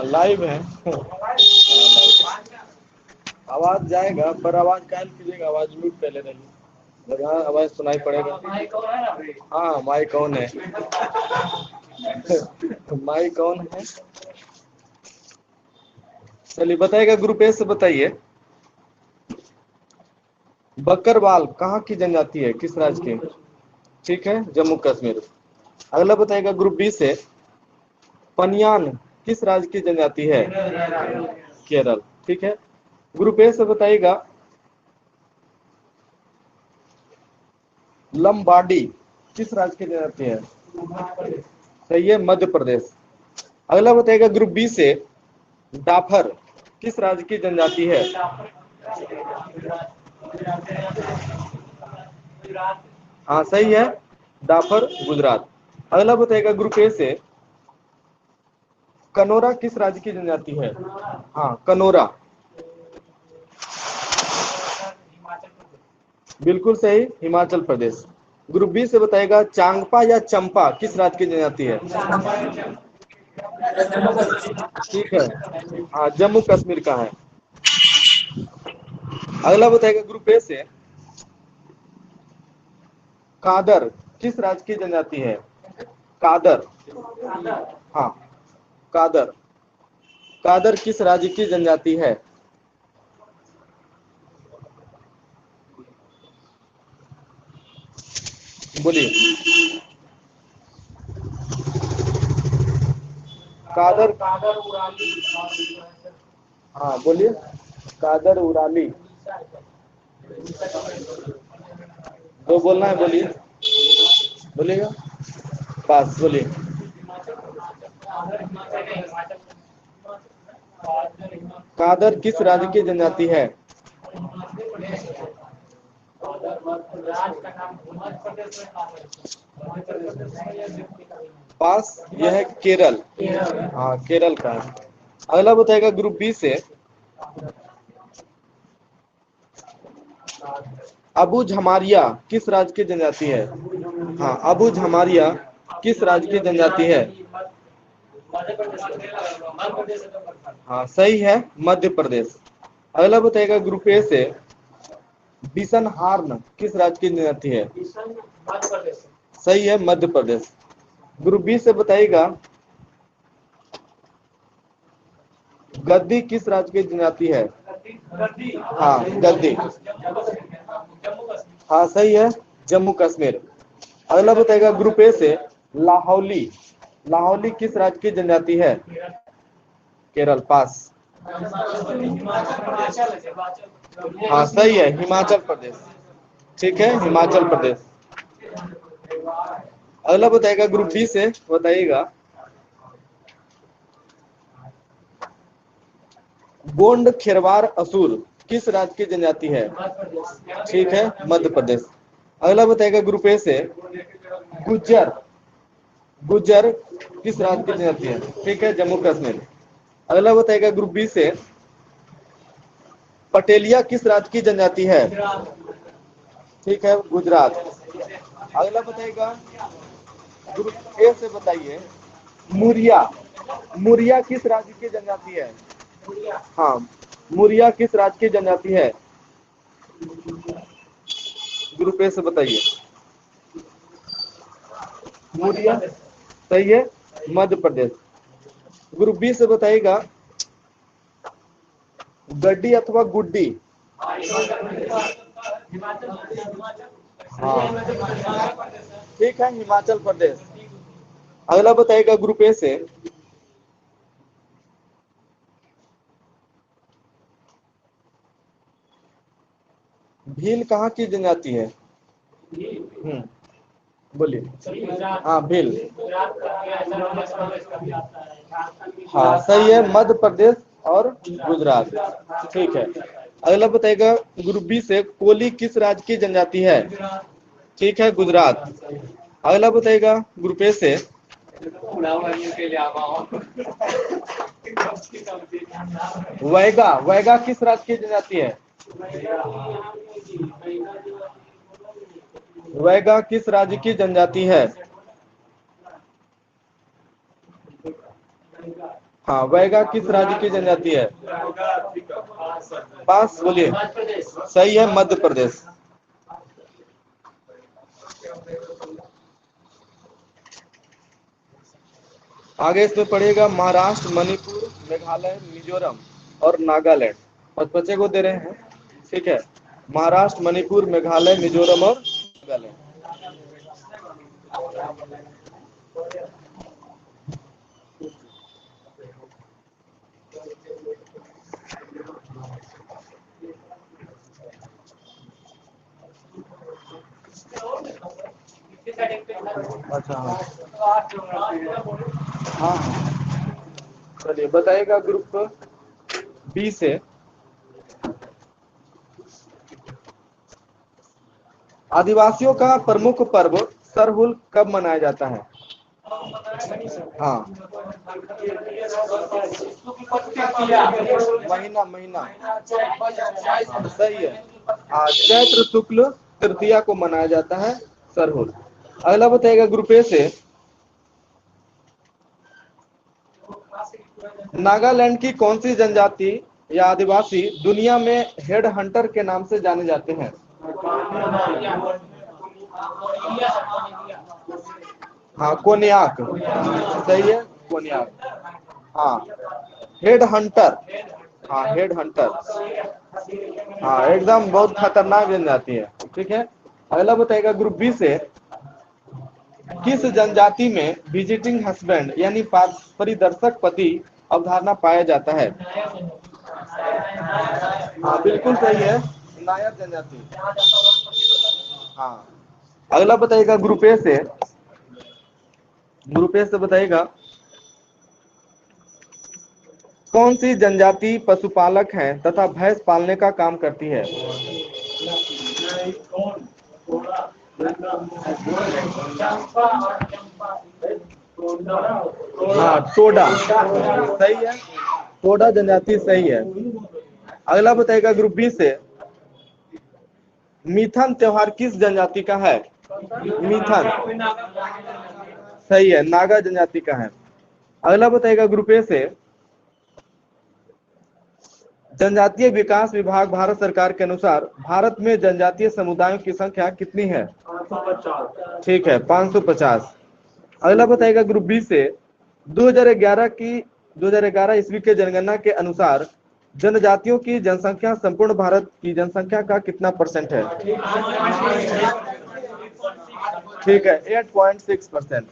Live है। आवाज जाएगा पर आवाज कायल कीजिएगा, आवाज म्यूट पहले रही लगा, आवाज सुनाई पड़ेगा। हाँ माइक कौन है? माइक कौन है? चलिए बताइएगा, ग्रुप ए से बताइए। बकरवाल कहाँ की जनजाति है, किस राज्य की? ठीक है, जम्मू कश्मीर। अगला बताइएगा ग्रुप बी से, पनियान किस राज्य की जनजाति है? केरल। ठीक है। ग्रुप ए से बताइएगा, लंबाडी किस राज्य की जनजाति है? सही है, मध्य प्रदेश। अगला बताइएगा ग्रुप बी से, डाफर किस राज्य की जनजाति है? हाँ सही है, डाफर गुजरात। अगला बताइएगा ग्रुप ए से, कनोरा किस राज्य की जनजाति है? हाँ कनोरा, बिल्कुल सही, हिमाचल प्रदेश। ग्रुप बी से बताएगा, चांगपा या चंपा किस राज्य की जनजाति है? ठीक है, हाँ जम्मू कश्मीर का है। अगला बताएगा ग्रुप ए से, कादर किस राज्य की जनजाति है? कादर, हाँ कादर, कादर किस राज्य की जनजाति है? बोलिए। कादर, हाँ बोलिए। कादर उराली, तो बोलना है, बोलिए बोलिएगा। पास, बोलिए। कादर किस राज्य की जनजाति है? पास, यह है केरल। हाँ केरल का है। अगला बताएगा ग्रुप बी से, अबू झमारिया किस राज्य की जनजाति है? हाँ अबू झमारिया किस राज्य की जनजाति है? हाँ सही है, मध्य प्रदेश। अगला बताएगा ग्रुप ए से, बिशन हार्न किस राज्य की जनजाति है? सही है, मध्य प्रदेश। ग्रुप बी से बताइएगा, गद्दी किस राज्य की जनजाति है? हाँ गद्दी, हाँ सही है, जम्मू कश्मीर। अगला बताएगा ग्रुप ए से, लाहौली, लाहौली किस राज्य की जनजाति है? केरल, पास। हाँ सही है, हिमाचल प्रदेश। ठीक है, हिमाचल प्रदेश। अगला बताएगा ग्रुप बी से, बताइएगा, गोंड खेरवार असुर किस राज्य की जनजाति है? ठीक है, मध्य प्रदेश। अगला बताएगा ग्रुप ए से, गुज्जर, गुज्जर किस राज्य की जनजाति है? ठीक है, जम्मू कश्मीर। अगला बताएगा ग्रुप बी से, पटेलिया किस राज्य की जनजाति है? ठीक है, गुजरात। अगला बताएगा ग्रुप ए से, बताइए, मुरिया, मुरिया किस राज्य की जनजाति है? हाँ मुरिया किस राज्य की जनजाति है? ग्रुप ए से बताइए। मुरिया सही है, मध्य प्रदेश। ग्रुप बी से बताइएगा, गड्डी अथवा गुड्डी। हाँ ठीक है, हिमाचल प्रदेश। अगला बताइएगा ग्रुप ए से, भील कहाँ की जनजाति है? बोलिए। हाँ भील, हाँ सही है, मध्य प्रदेश और गुजरात। ठीक है। अगला बताइएगा ग्रुप बी से, कोली किस राज्य की जनजाति है? ठीक है, गुजरात। अगला बताइएगा ग्रुप ए से, वैगा, वैगा किस राज्य की जनजाति है? वैगा किस राज्य की जनजाति है? हाँ, वैगा किस राज्य की जनजाति है? पास बोलिए। सही है, मध्य प्रदेश। आगे इसमें पढ़िएगा महाराष्ट्र, मणिपुर, मेघालय, मिजोरम और नागालैंड। और बच्चे को दे रहे हैं, ठीक है। महाराष्ट्र, मणिपुर, मेघालय, मिजोरम और नागालैंड। अच्छा, हाँ हाँ, चलिए बताइएगा ग्रुप बी से। आदिवासियों का प्रमुख पर्व सरहुल कब मनाया जाता है? हाँ, महीना महीना। हाँ, सही है। चैत्र शुक्ल तृतीया को मनाया जाता है सरहुल। अगला बताइएगा ग्रुप ए से। नागालैंड की कौन सी जनजाति या आदिवासी दुनिया में हेड हंटर के नाम से जाने जाते हैं? हाँ, कोन्याक। सही है, कोन्याक। हाँ, हेड हंटर। हाँ, हेड हंटर। हाँ, एकदम बहुत खतरनाक जनजाति है, ठीक है। अगला बताइएगा ग्रुप बी से। किस जनजाति में विजिटिंग हस्बैंड यानी परिदर्शक पति अवधारणा पाया जाता है? हाँ, बिल्कुल सही है, नायर जनजाति। हाँ, अगला बताइएगा ग्रुप ए से। ग्रुप ए से बताइएगा कौन सी जनजाति पशुपालक है तथा भैंस पालने का काम करती है? हाँ, टोडा। सही है, टोडा जनजाति सही है। अगला बताइएगा ग्रुप बी से। मिथन त्योहार किस जनजाति का है? मिथन सही है, नागा जनजाति का है। अगला बताइएगा ग्रुप ए से। जनजातीय विकास विभाग भारत सरकार के अनुसार भारत में जनजातीय समुदायों की संख्या कितनी है? 550। ठीक है, 550। अगला बताइएगा ग्रुप बी से। 2011 ईस्वी के जनगणना के अनुसार जनजातियों की जनसंख्या संपूर्ण भारत की जनसंख्या का कितना % है? ठीक है, 8.6%।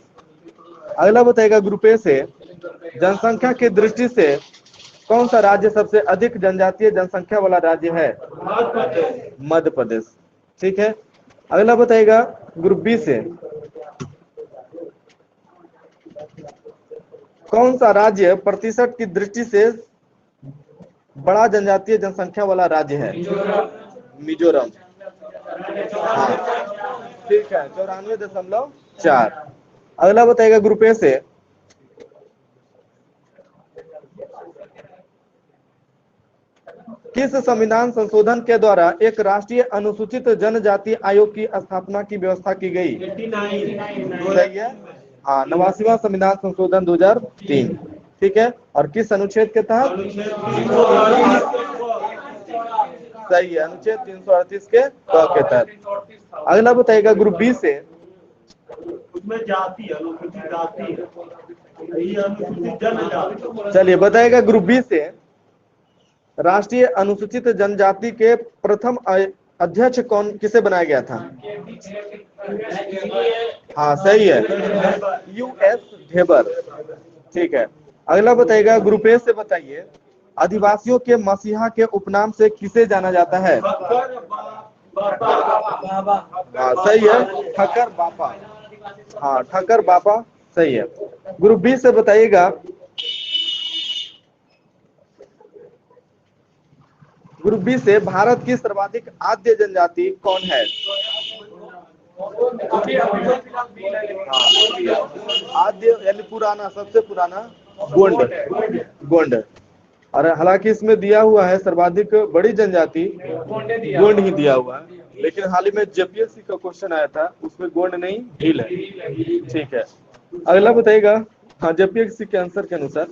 अगला बताइएगा ग्रुप ए से। जनसंख्या की दृष्टि से कौन सा राज्य सबसे अधिक जनजातीय जनसंख्या वाला राज्य है? मध्य प्रदेश। ठीक है, अगला बताइएगा ग्रुप बी से। कौन सा राज्य प्रतिशत की दृष्टि से बड़ा जनजातीय जनसंख्या वाला राज्य है? मिजोरम। हाँ, ठीक है, 94.4। अगला बताइएगा ग्रुप ए से। किस संविधान संशोधन के द्वारा एक राष्ट्रीय अनुसूचित जनजाति आयोग की स्थापना की व्यवस्था की गई? सही है, हाँ, 89वां संविधान संशोधन 2003। ठीक है, और किस अनुच्छेद के तहत? सही है, अनुच्छेद 338 के तहत। अगला बताइएगा ग्रुप बी से। उसमें जाति अनुसूचित जाति चलिए बताइएगा ग्रुप बी से। राष्ट्रीय अनुसूचित जनजाति के प्रथम अध्यक्ष किसे बनाया गया था? हाँ, सही है, US ढेबर। ठीक है, अगला बताइएगा ग्रुप ए से। बताइए आदिवासियों के मसीहा के उपनाम से किसे जाना जाता है? हाँ, सही है, ठक्कर बापा। हाँ, ठक्कर बापा सही है। ग्रुप बी से बताइएगा ग्रुप बी से भारत की सर्वाधिक आद्य जनजाति कौन है? आद्य यानी पुराना, सबसे पुराना गोंड। और हालांकि इसमें दिया हुआ है सर्वाधिक बड़ी जनजाति गोंड ही दिया हुआ है, लेकिन हाल ही में जेपीएससी का क्वेश्चन आया था, उसमें गोंड नहीं भील है। ठीक है, अगला बताइएगा। हाँ, जेपीएससी के आंसर के अनुसार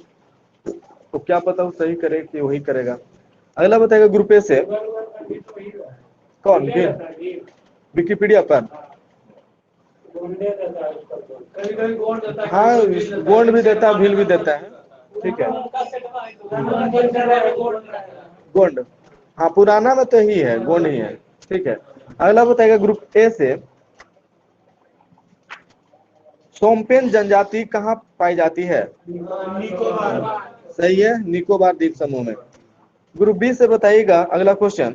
तो क्या पता वो सही करे कि वही करेगा। अगला बताएगा ग्रुप ए से कौन विकिपीडिया पर। हाँ गोंड भी देता है, भील भी देता है, ठीक है। गोंड, हाँ पुराना में तो ही है, गोंड ही है, ठीक है। अगला बताएगा ग्रुप ए से सोमपेन जनजाति कहाँ पाई जाती है। सही है, निकोबार द्वीप समूह में। ग्रुप बी से बताइएगा अगला क्वेश्चन,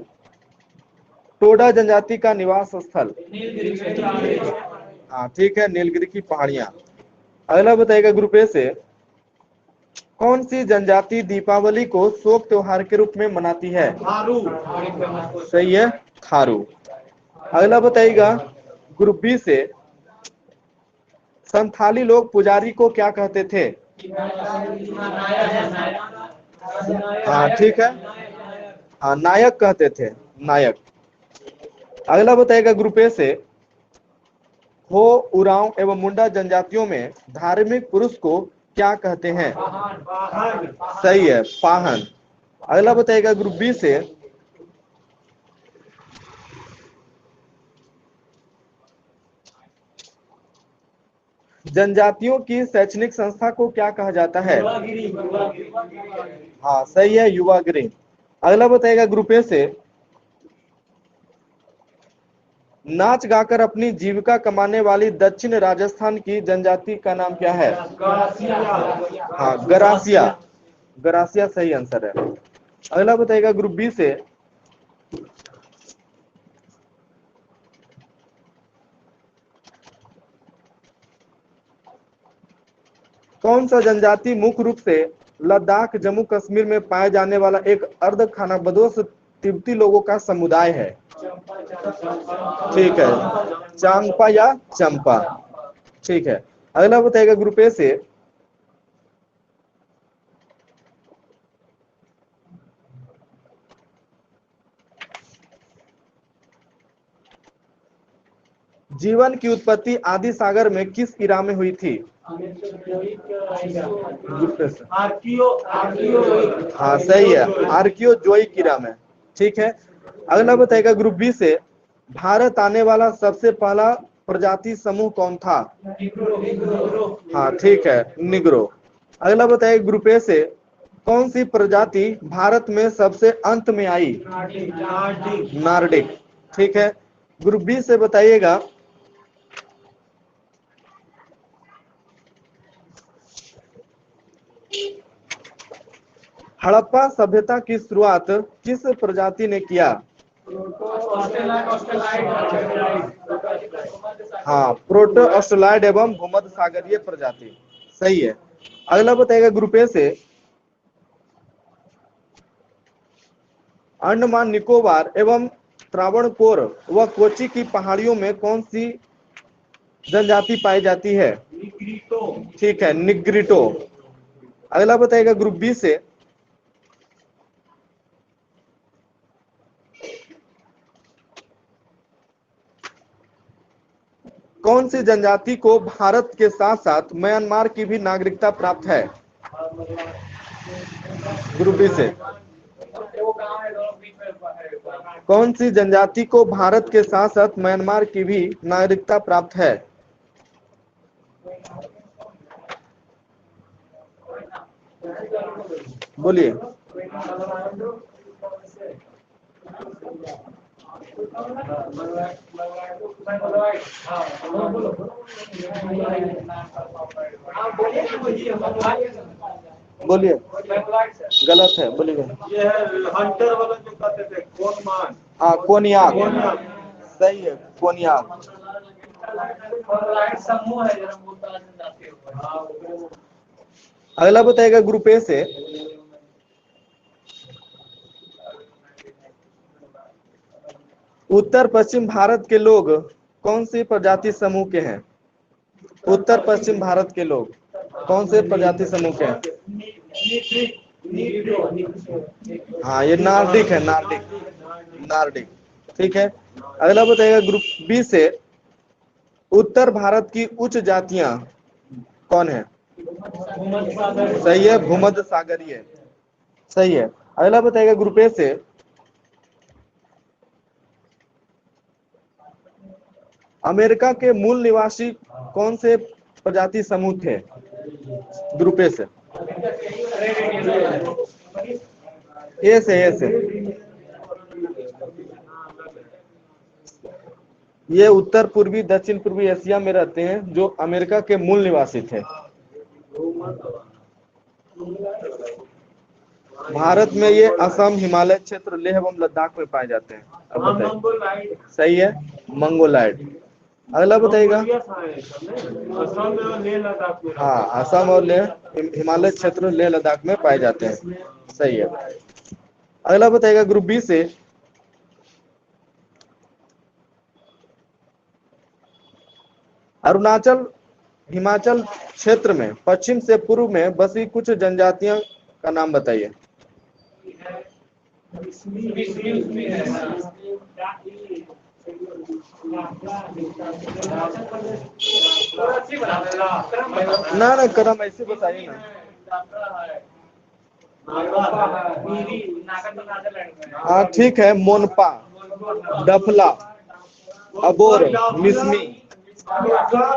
टोडा जनजाति का निवास स्थल। हाँ ठीक है, नीलगिरी की पहाड़ियां। अगला बताइएगा ग्रुप ए से कौन सी जनजाति दीपावली को शोक त्योहार के रूप में मनाती है। सही है, थारू। अगला बताइएगा ग्रुप बी से संथाली लोग पुजारी को क्या कहते थे। हाँ ठीक है, हाँ नायक कहते थे, नायक। अगला बताएगा ग्रुप ए से हो, उरांव एवं मुंडा जनजातियों में धार्मिक पुरुष को क्या कहते हैं। सही है, पाहन। अगला बताएगा ग्रुप बी से जनजातियों की शैक्षणिक संस्था को क्या कहा जाता है। हाँ सही है, युवा गृह। अगला बताएगा ग्रुप ए से नाच गाकर अपनी जीविका कमाने वाली दक्षिण राजस्थान की जनजाति का नाम क्या है। हाँ गरासिया, गरासिया सही आंसर है। अगला बताएगा ग्रुप बी से कौन सा जनजाति मुख्य रूप से लद्दाख जम्मू कश्मीर में पाए जाने वाला एक अर्ध खानाबदोश तिब्बती लोगों का समुदाय है। ठीक है, चांगपा या चंपा, ठीक है। अगला बताएगा ग्रुप ए से जीवन की उत्पत्ति आदि सागर में किस इरा में हुई थी। हाँ सही है, आर्कियोजोइक इरा में, ठीक है। अगला बताएगा ग्रुप बी से भारत आने वाला सबसे पहला प्रजाति समूह कौन था। हाँ ठीक है, निग्रो। अगला बताइए ग्रुप ए से कौन सी प्रजाति भारत में सबसे अंत में आई। नार्डिक, ठीक है। ग्रुप बी से बताइएगा हड़प्पा सभ्यता की शुरुआत किस प्रजाति ने किया। हाँ प्रोटो ऑस्ट्रेलॉइड एवं भूमध्य सागरीय प्रजाति, सही है। अगला बताएगा ग्रुप ए से अंडमान निकोबार एवं त्रावणकोर व कोची की पहाड़ियों में कौन सी जनजाति पाई जाती है। ठीक है, निग्रिटो। अगला बताएगा ग्रुप बी से कौन सी जनजाति को भारत के साथ साथ म्यांमार की भी नागरिकता प्राप्त है। ग्रुप बी से कौन सी जनजाति को भारत के साथ साथ म्यांमार की भी नागरिकता प्राप्त है। बोलिए। बोलिए, गलत है, बोलिए। ये है हंटर वाला जो कहते थे, कोनमान। हाँ कोनियाक, सही है, कोनियाक। अगला बताएगा ग्रुप ए से उत्तर पश्चिम भारत के लोग कौन सी प्रजाति समूह के हैं। उत्तर पश्चिम भारत के लोग कौन से प्रजाति समूह के हैं। हाँ ये नार्डिक है, नार्डिक, नार्डिक, ठीक है। अगला बताएगा ग्रुप बी से उत्तर भारत की उच्च जातियां कौन है। सही है, भूमध्य सागरीय, सही है। अगला बताइएगा ग्रुप ए से, अमेरिका के मूल निवासी कौन से प्रजाति समूह थे? ग्रुप ए से, ए से ये उत्तर पूर्वी दक्षिण पूर्वी एशिया में रहते हैं, जो अमेरिका के मूल निवासी थे। भारत में ये असम, हिमालय क्षेत्र, लेह एवं लद्दाख में पाए जाते हैं। अब बताइए। सही है, मंगोलाइड। अगला बताइएगा। हाँ, असम और लेह, हिमालय क्षेत्र, लेह लद्दाख में पाए जाते हैं। सही है। अगला बताइएगा ग्रुप बी से, अरुणाचल हिमाचल क्षेत्र में पश्चिम से पूर्व में बसी कुछ जनजातियों का नाम बताइए। ना करम ऐसे बताइए ना। हाँ ठीक है, मोनपा, डफला, अबोर, मिसमी, हाँ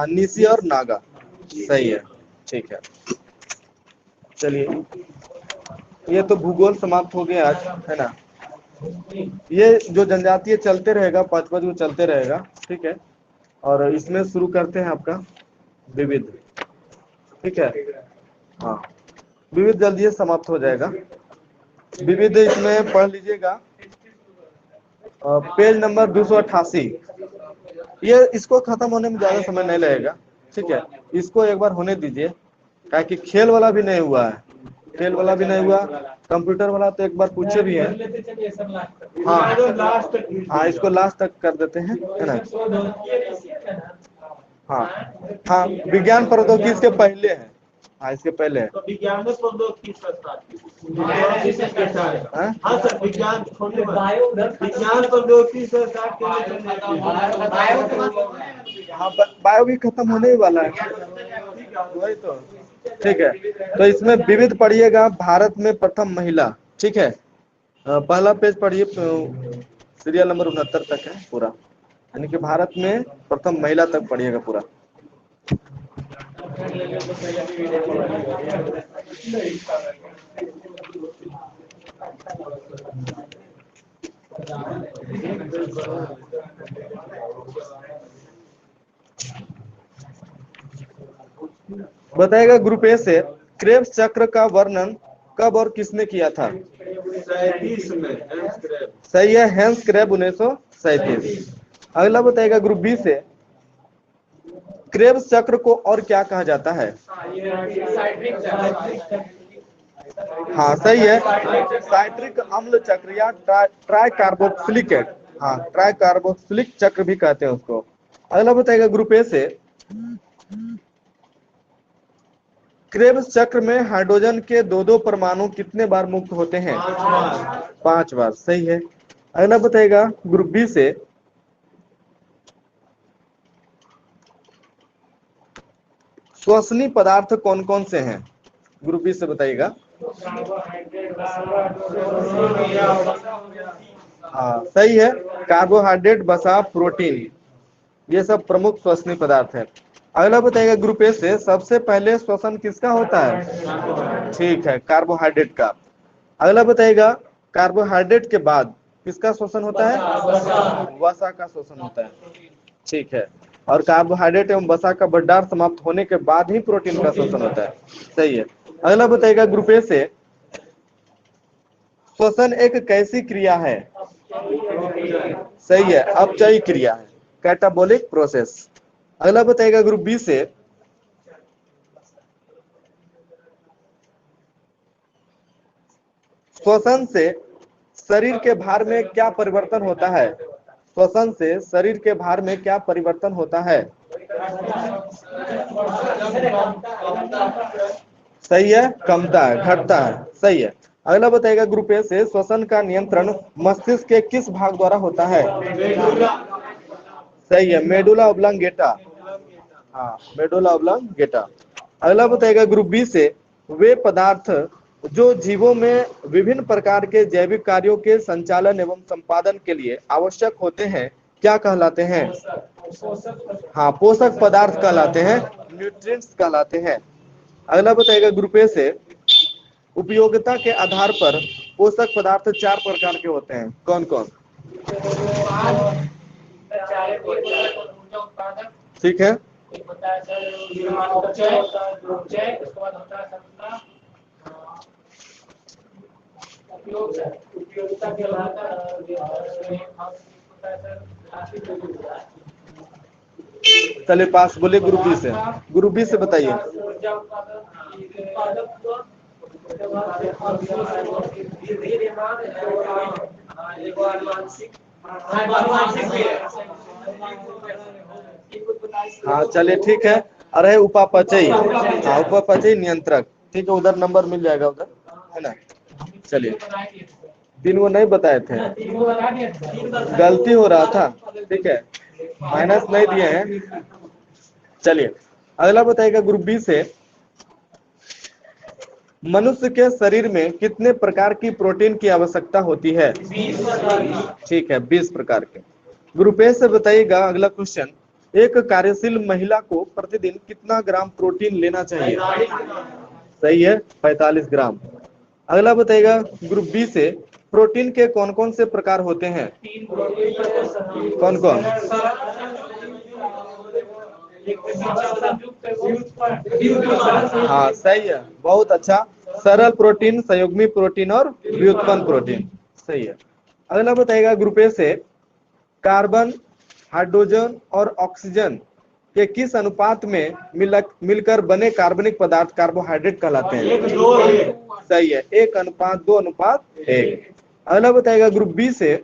निसी और नागा। सही है, ठीक है। चलिए, ये तो भूगोल समाप्त हो गया आज, है ना। ये जो जनजातीय चलते रहेगा, 5 को चलते रहेगा, ठीक है। और इसमें शुरू करते हैं आपका विविध, ठीक है। हाँ, विविध जल्दी समाप्त हो जाएगा। विविध इसमें पढ़ लीजिएगा, पेज नंबर 288। ये इसको खत्म होने में ज्यादा समय नहीं लगेगा, ठीक है। इसको एक बार होने दीजिए, क्या कि खेल वाला भी नहीं हुआ है, खेल वाला भी नहीं हुआ, कंप्यूटर वाला तो एक बार पूछे भी है। हाँ, इसको लास्ट तक कर देते हैं, है ना। हाँ, विज्ञान प्रौद्योगिकी इसके पहले है। हाँ, इसके पहले है। तो विज्ञान प्रौद्योगिकी हाँ सर, विज्ञान प्रौद्योगिकी से हाँ, बायो भी खत्म होने ही वाला है, वही तो। ठीक है, तो इसमें विविध पढ़िएगा, भारत में प्रथम महिला, ठीक है। पहला पेज पढ़िए, सीरियल नंबर 69 तक है पूरा, यानी कि भारत में प्रथम महिला तक पढ़िएगा पूरा। बताएगा ग्रुप ए से, क्रेब्स चक्र का वर्णन कब और किसने किया था? 37 में सही है, हेंस क्रेब 1937। अगला बताएगा ग्रुप बी से, क्रेब्स चक्र को और क्या कहा जाता है? हाँ सही है, साइट्रिक अम्ल चक्र या ट्राई कार्बोक्सिलिक, हाँ ट्राई कार्बोक्सिलिक चक्र भी कहते हैं उसको। अगला बताएगा ग्रुप ए से, क्रेब्स चक्र में हाइड्रोजन के दो परमाणु कितने बार मुक्त होते हैं? 5 बार। सही है। अगला बताएगा ग्रुप बी से, श्वसनीय पदार्थ कौन कौन से हैं? ग्रुप बी से बताइएगा। हाँ सही है, कार्बोहाइड्रेट, वसा, प्रोटीन, ये सब प्रमुख श्वसनीय पदार्थ है। अगला बताइएगा ग्रुप ए से, सबसे पहले श्वसन किसका होता है? ठीक है, कार्बोहाइड्रेट का। अगला बताइएगा, कार्बोहाइड्रेट के बाद किसका श्वसन होता है? वसा का श्वसन होता है, ठीक है। और कार्बोहाइड्रेट एवं वसा का भंडार समाप्त होने के बाद ही प्रोटीन का श्वसन होता है। सही है। अगला बताइएगा ग्रुप ए से, श्वसन एक कैसी क्रिया है? सही है, अपचयी क्रिया है, कैटाबोलिक प्रोसेस। अगला बताइएगा ग्रुप बी से, श्वसन से शरीर के भार में क्या परिवर्तन होता है? श्वसन से शरीर के भार में क्या परिवर्तन होता है? सही है, कमता है, घटता है। सही है। अगला बताइएगा ग्रुप ए से, श्वसन का नियंत्रण मस्तिष्क के किस भाग द्वारा होता है? सही है, मेडुला ऑब्लांगेटा, हाँ मेडुला ऑब्लांगेटा। अगला बताइएगा ग्रुप बी से, वे पदार्थ जो जीवों में विभिन्न प्रकार के जैविक कार्यों के संचालन एवं संपादन के लिए आवश्यक होते हैं, क्या कहलाते हैं? हाँ, पोषक पदार्थ कहलाते हैं, न्यूट्रिएंट्स कहलाते हैं। अगला बताइएगा ग्रुप ए से, उपयोगिता के आधार पर पोषक पदार्थ 4 प्रकार के होते हैं, कौन कौन? ठीक है, चलिए पास बोले ग्रुप बी से। ग्रुप बी से बताइए। हाँ चलिए ठीक है। अरे उपापचयी, हाँ उपापचयी नियंत्रक, ठीक है, उधर नंबर मिल जाएगा उधर, है ना। चलिए, 3 वो नहीं बताए थे, गलती हो रहा था, ठीक है, माइनस नहीं दिए हैं। चलिए अगला बताइएगा ग्रुप बी से, मनुष्य के शरीर में कितने प्रकार की प्रोटीन की आवश्यकता होती है? ठीक है, 20 प्रकार के। ग्रुप ए से बताइएगा अगला क्वेश्चन, एक कार्यशील महिला को प्रतिदिन कितना ग्राम प्रोटीन लेना चाहिए? सही है, 45 ग्राम। अगला बताइएगा ग्रुप बी से, प्रोटीन के कौन कौन से प्रकार होते हैं? कौन कौन? हाँ सही है, बहुत अच्छा, सरल प्रोटीन, संयुग्मी प्रोटीन और व्युत्पन्न प्रोटीन, सही है। अगला बताइएगा ग्रुप ए से, कार्बन, हाइड्रोजन और ऑक्सीजन के किस अनुपात में मिलकर बने कार्बनिक पदार्थ कार्बोहाइड्रेट कहलाते हैं? 1:2। सही है, 1:2:1। अगला बताइएगा ग्रुप बी से,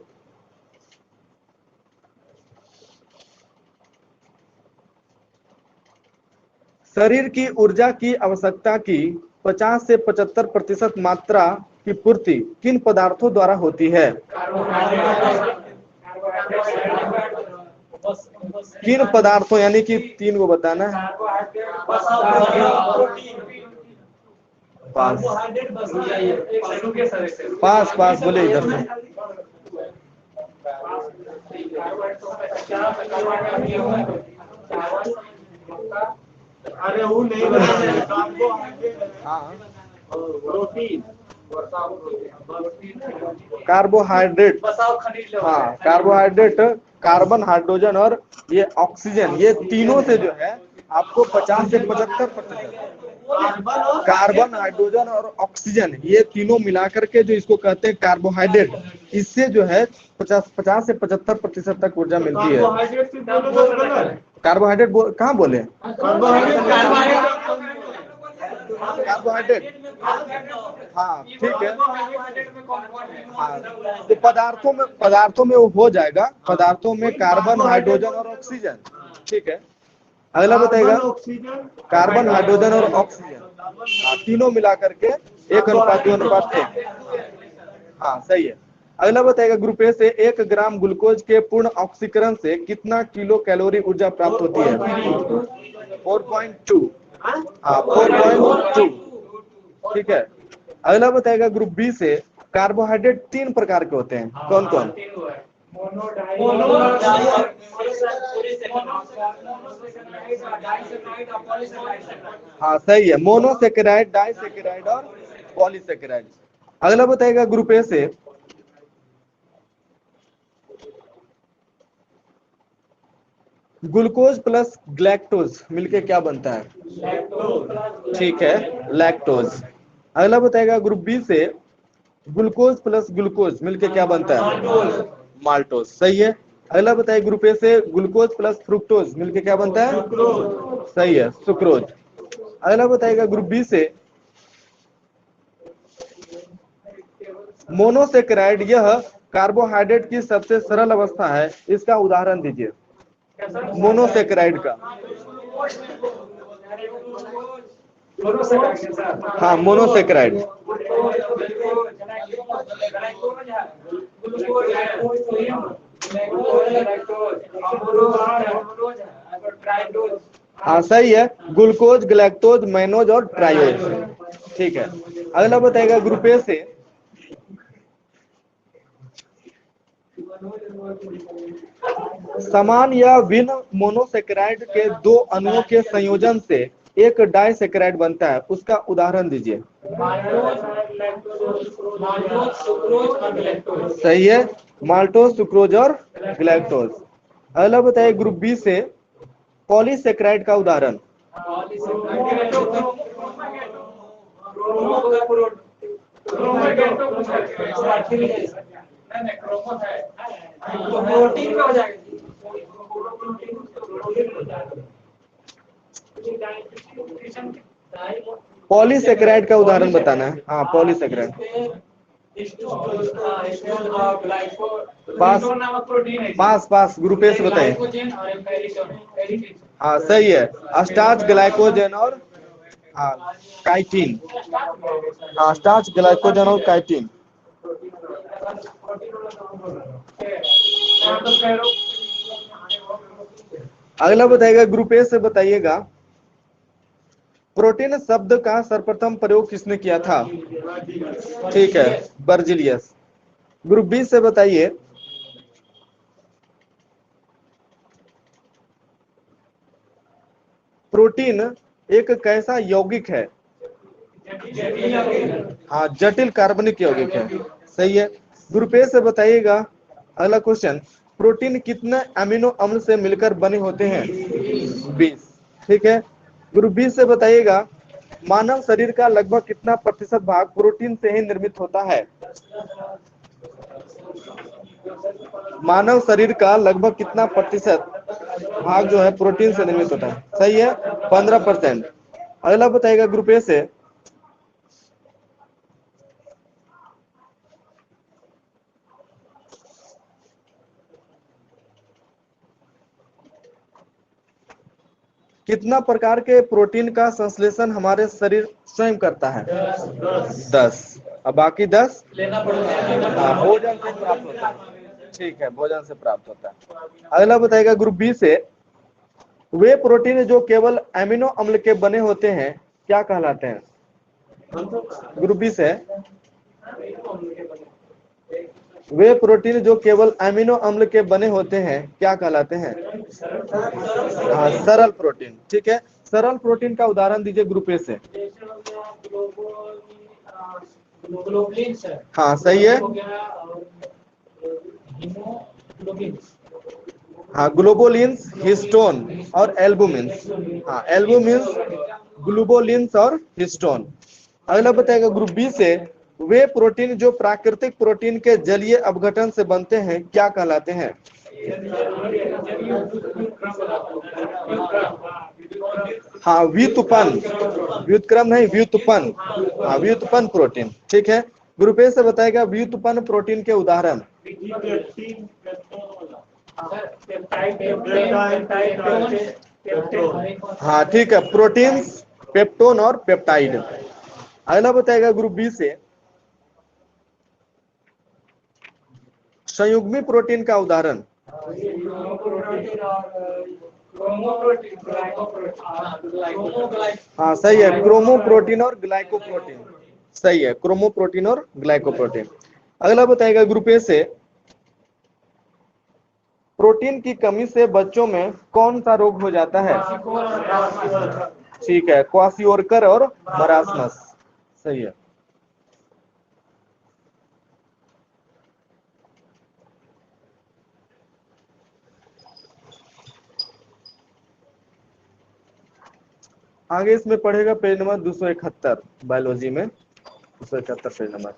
शरीर की ऊर्जा की आवश्यकता की 50 से 75% मात्रा की पूर्ति किन पदार्थों द्वारा होती है? किन पदार्थों, यानी कि 3 को बताना है। पास पास बोले इधर से। अरे वो नहीं हाँ, प्रोटीन, कार्बोहाइड्रेट, हाँ कार्बोहाइड्रेट, कार्बन, हाइड्रोजन और ये ऑक्सीजन, ये तीनों से जो है आपको 50 से 75%, कार्बन, हाइड्रोजन और ऑक्सीजन, ये तीनों मिलाकर के जो इसको कहते हैं कार्बोहाइड्रेट, इससे जो है 50 से 75% तक ऊर्जा मिलती है। कार्बोहाइड्रेट कहाँ बोले? कार्बोहाइड्रेट, हाँ ठीक है, हाँ तो पदार्थों में वो हो जाएगा, पदार्थों में कार्बन, हाइड्रोजन और ऑक्सीजन, ठीक है। अगला बताएगा, कार्बन, हाइड्रोजन और ऑक्सीजन, हाँ तीनों मिला करके 1:2:1। हाँ सही है। अगला बताएगा ग्रुप ए से, 1 ग्राम ग्लूकोज के पूर्ण ऑक्सीकरण से कितना किलो कैलोरी ऊर्जा प्राप्त होती है? 4.2, हाँ 4.2, ठीक है। अगला बताएगा ग्रुप बी से, कार्बोहाइड्रेट 3 प्रकार के होते हैं, कौन कौन? हाँ सही है, मोनोसेकेराइड, डाइसेकेराइड और पॉलीसेकेराइड। अगला बताएगा ग्रुप ए से, ग्लूकोज प्लस ग्लैक्टोज मिलके क्या बनता है? ठीक है, लैक्टोज। अगला बताएगा ग्रुप बी से, ग्लूकोज प्लस ग्लूकोज मिलके क्या बनता है? माल्टोज, सही है। अगला बताइए ग्रुप ए से, ग्लूकोज प्लस फ्रुक्टोज मिलके क्या बनता है? सही है, सुक्रोज। अगला बताइएगा ग्रुप बी से, मोनोसेकेराइड, यह कार्बोहाइड्रेट की सबसे सरल अवस्था है, इसका उदाहरण दीजिए। मोनोसेकेराइड का, हाँ मोनोसेकेराइड, हाँ सही है, ग्लूकोज, ग्लैक्टोज, मैनोज और ट्रायोज, ठीक है। अगला बताएगा ग्रुप ए से समान या भिन्न मोनोसेकेराइड के दो अणुओं के संयोजन से एक डाइसेकेराइड बनता है, उसका उदाहरण दीजिए। सही है, माल्टोज, सुक्रोज और ग्लैक्टोज। अगला बताइए ग्रुप बी से पॉलीसेकेराइड का उदाहरण। पॉलीसेकेराइड का उदाहरण बताना है। हाँ, पॉलीसेकेराइड। पास ग्रुप ए से बताइए। हाँ सही है, स्टार्च, ग्लाइकोजन और हाँ काइटिन। हाँ, स्टार्च, ग्लाइकोजन और काइटिन। अगला बताइएगा ग्रुप ए से बताइएगा प्रोटीन शब्द का सर्वप्रथम प्रयोग किसने किया था? ठीक है, बर्जिलियस। ग्रुप बी से बताइए प्रोटीन एक कैसा यौगिक है? हाँ, जटिल कार्बनिक यौगिक है। सही है। ग्रुप ए से बताइएगा अगला क्वेश्चन, प्रोटीन कितने अमीनो अम्ल से मिलकर बने होते हैं? 20। ठीक है। ग्रुप बी से बताइएगा मानव शरीर का लगभग कितना प्रतिशत भाग प्रोटीन से ही निर्मित होता है? मानव शरीर का लगभग कितना प्रतिशत भाग जो है प्रोटीन से निर्मित होता है? सही है, 15%। अगला बताइएगा ग्रुप ए से कितना प्रकार के प्रोटीन का संश्लेषण हमारे शरीर स्वयं करता है? 10। अब बाकी 10 लेना पड़ता है। भोजन से प्राप्त होता है। ठीक है, भोजन से प्राप्त होता है। अगला बताएगा ग्रुप बी से वे प्रोटीन जो केवल अमीनो अम्ल के बने होते हैं क्या कहलाते हैं? ग्रुप बी से वे प्रोटीन जो केवल अमीनो अम्ल के बने होते हैं क्या कहलाते हैं? हाँ, सरल प्रोटीन। ठीक है, सरल प्रोटीन का उदाहरण दीजिए ग्रुप ए से। हाँ सही है। हाँ, ग्लोबोलिन्स, हिस्टोन और एल्बुमिन्स। हाँ, एल्बुमिन्स, ग्लोबोलिन्स और हिस्टोन। अगला बताएगा ग्रुप बी से वे प्रोटीन जो प्राकृतिक प्रोटीन के जलीय अपघटन से बनते हैं क्या कहलाते हैं? हाँ, व्युत्पन्न, व्युत्क्रम नहीं, व्युत्पन्न। हाँ, व्युत्पन्न प्रोटीन। ठीक है। ग्रुप ए से बताएगा व्युत्पन्न प्रोटीन के उदाहरण। हाँ ठीक है, प्रोटीन्स, पेप्टोन और पेप्टाइड। अगला बताएगा ग्रुप बी से संयुग्मी प्रोटीन का उदाहरण। हाँ सही है, क्रोमोप्रोटीन और ग्लाइकोप्रोटीन। सही है, क्रोमोप्रोटीन और ग्लाइकोप्रोटीन। अगला बताएगा ग्रुप ए से प्रोटीन की कमी से बच्चों में कौन सा रोग हो जाता है? ठीक है, क्वाशियोरकर और मरासमस। सही है। आगे इसमें पढ़ेगा पेज नंबर 271 बायोलॉजी में, 271 पेज नंबर।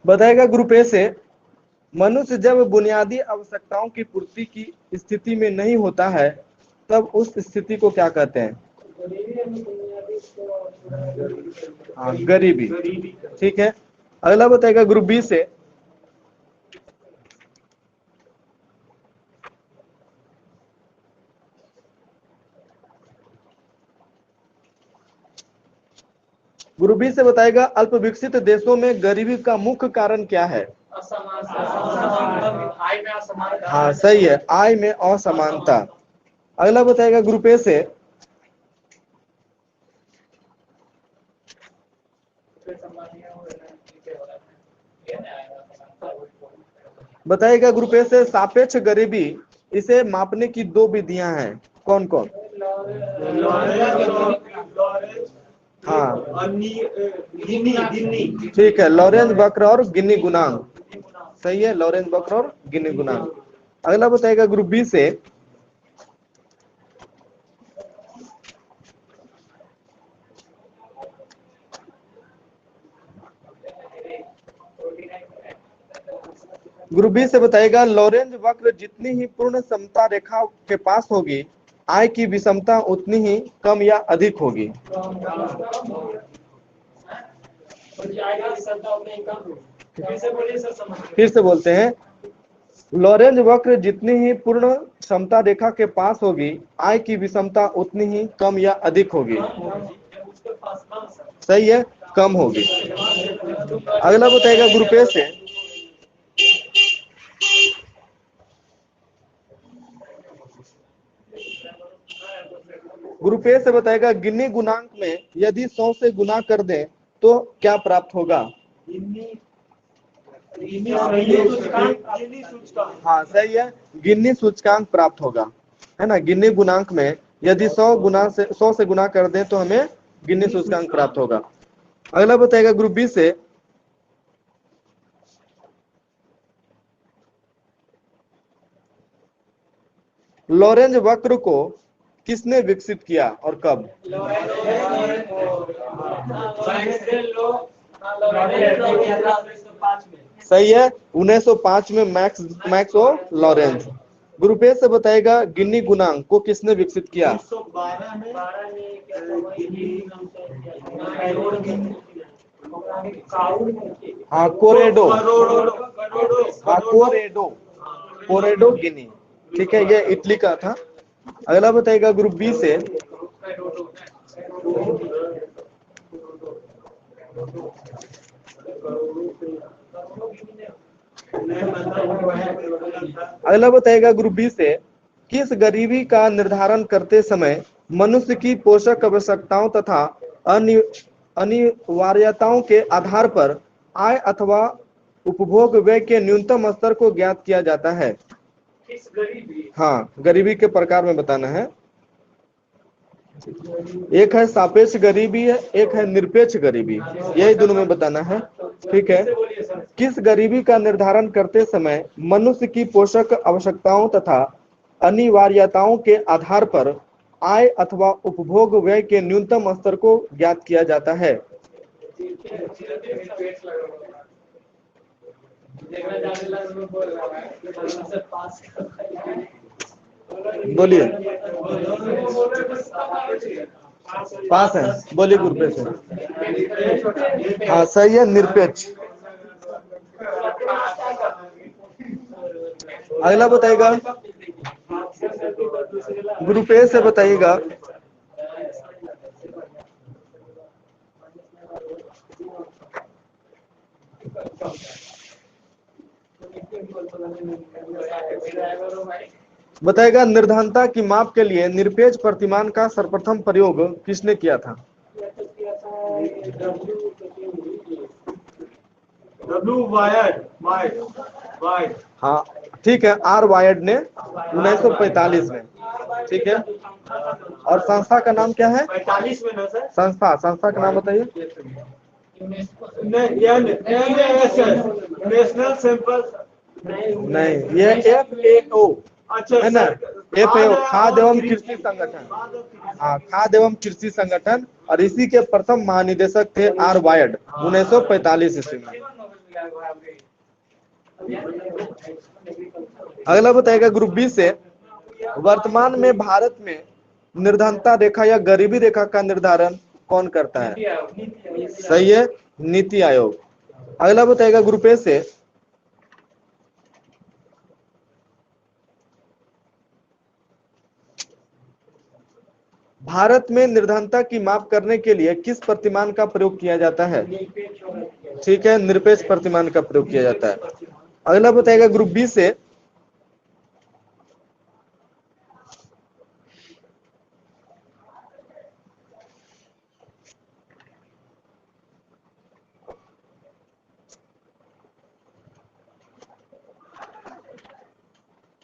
बताएगा ग्रुप ए से मनुष्य जब बुनियादी आवश्यकताओं की पूर्ति की स्थिति में नहीं होता है तब उस स्थिति को क्या कहते हैं? हाँ, गरीबी। ठीक है। अगला बताएगा ग्रुप बी से ग्रुप बी से बताएगा अल्प विकसित देशों में गरीबी का मुख्य कारण क्या है? आय में असमानता। हाँ सही है, आय में असमानता। अगला बताएगा ग्रुप ए से बताएगा ग्रुप ए से सापेक्ष गरीबी, इसे मापने की दो विधियां हैं, कौन कौन? हाँ ठीक है, लॉरेंज वक्र और गिनी गुणांक। सही है, लॉरेंज वक्र और गिनी गुणांक। अगला बताएगा ग्रुप बी से ग्रुप बी से बताएगा लॉरेंज वक्र जितनी ही पूर्ण समता रेखा के पास होगी, आय की विषमता उतनी ही कम या अधिक होगी। फिर से बोलते हैं, लॉरेंज वक्र जितनी ही पूर्ण क्षमता रेखा के पास होगी, आय की विषमता उतनी ही कम या अधिक होगी। सही है, कम होगी। अगला बताएगा ग्रुप ए से ग्रुप ए से बताएगा गिनी गुणांक में यदि 100 से गुना कर दें तो क्या प्राप्त होगा? हाँ सही है, गिन्नी सूचकांक प्राप्त होगा, है ना। गिन्नी गुणांक में यदि 100 से गुना कर दें तो हमें गिन्नी सूचकांक प्राप्त होगा। अगला बताएगा ग्रुप बी से लॉरेंज वक्र को किसने विकसित किया और कब? सही है, 1905 में मैक्स और लॉरेंज। ग्रुप ए से बताएगा गिन्नी गुणांक को किसने विकसित किया? हाँ कोरेडो, हाँ कोरेडो गिनी। ठीक है, ये इटली का था। अगला बताएगा ग्रुप बी से अगला बताएगा ग्रुप बी से किस गरीबी का निर्धारण करते समय मनुष्य की पोषक आवश्यकताओं तथा अनिवार्यताओं के आधार पर आय अथवा उपभोग व्यय के न्यूनतम स्तर को ज्ञात किया जाता है? हाँ, गरीबी के प्रकार में बताना है। एक है सापेक्ष गरीबी है, एक है निरपेक्ष गरीबी, यही दोनों में बताना है। ठीक है, किस गरीबी का निर्धारण करते समय मनुष्य की पोषक आवश्यकताओं तथा अनिवार्यताओं के आधार पर आय अथवा उपभोग व्यय के न्यूनतम स्तर को ज्ञात किया जाता है? बोलिए, पास है, बोलिए ग्रुप ए से। हाँ सही है, निरपेक्ष। अगला बताइएगा ग्रुप ए से बताइएगा बताएगा निर्धनता की माप के लिए निरपेक्ष प्रतिमान का सर्वप्रथम प्रयोग किसने किया था? हाँ ठीक है, आर वायर्ड ने 1945 में। ठीक है, और संस्था का नाम क्या है? 45 में ना सर? संस्था का नाम बताइए। नेशनल सैंपल नहीं, ये FAO है ना, FAO खाद्य एवं कृषि संगठन। हाँ, खाद्य एवं कृषि संगठन, और इसी के प्रथम महानिदेशक थे आर वायर्ड 1945 ईस्वी में। अगला बताएगा ग्रुप बी से वर्तमान में भारत में निर्धनता रेखा या गरीबी रेखा का निर्धारण कौन करता है? सही है, नीति आयोग। अगला बताएगा ग्रुप ए से भारत में निर्धनता की माप करने के लिए किस प्रतिमान का प्रयोग किया जाता है? ठीक है, निरपेक्ष प्रतिमान का प्रयोग किया जाता है। अगला बताएगा ग्रुप बी से,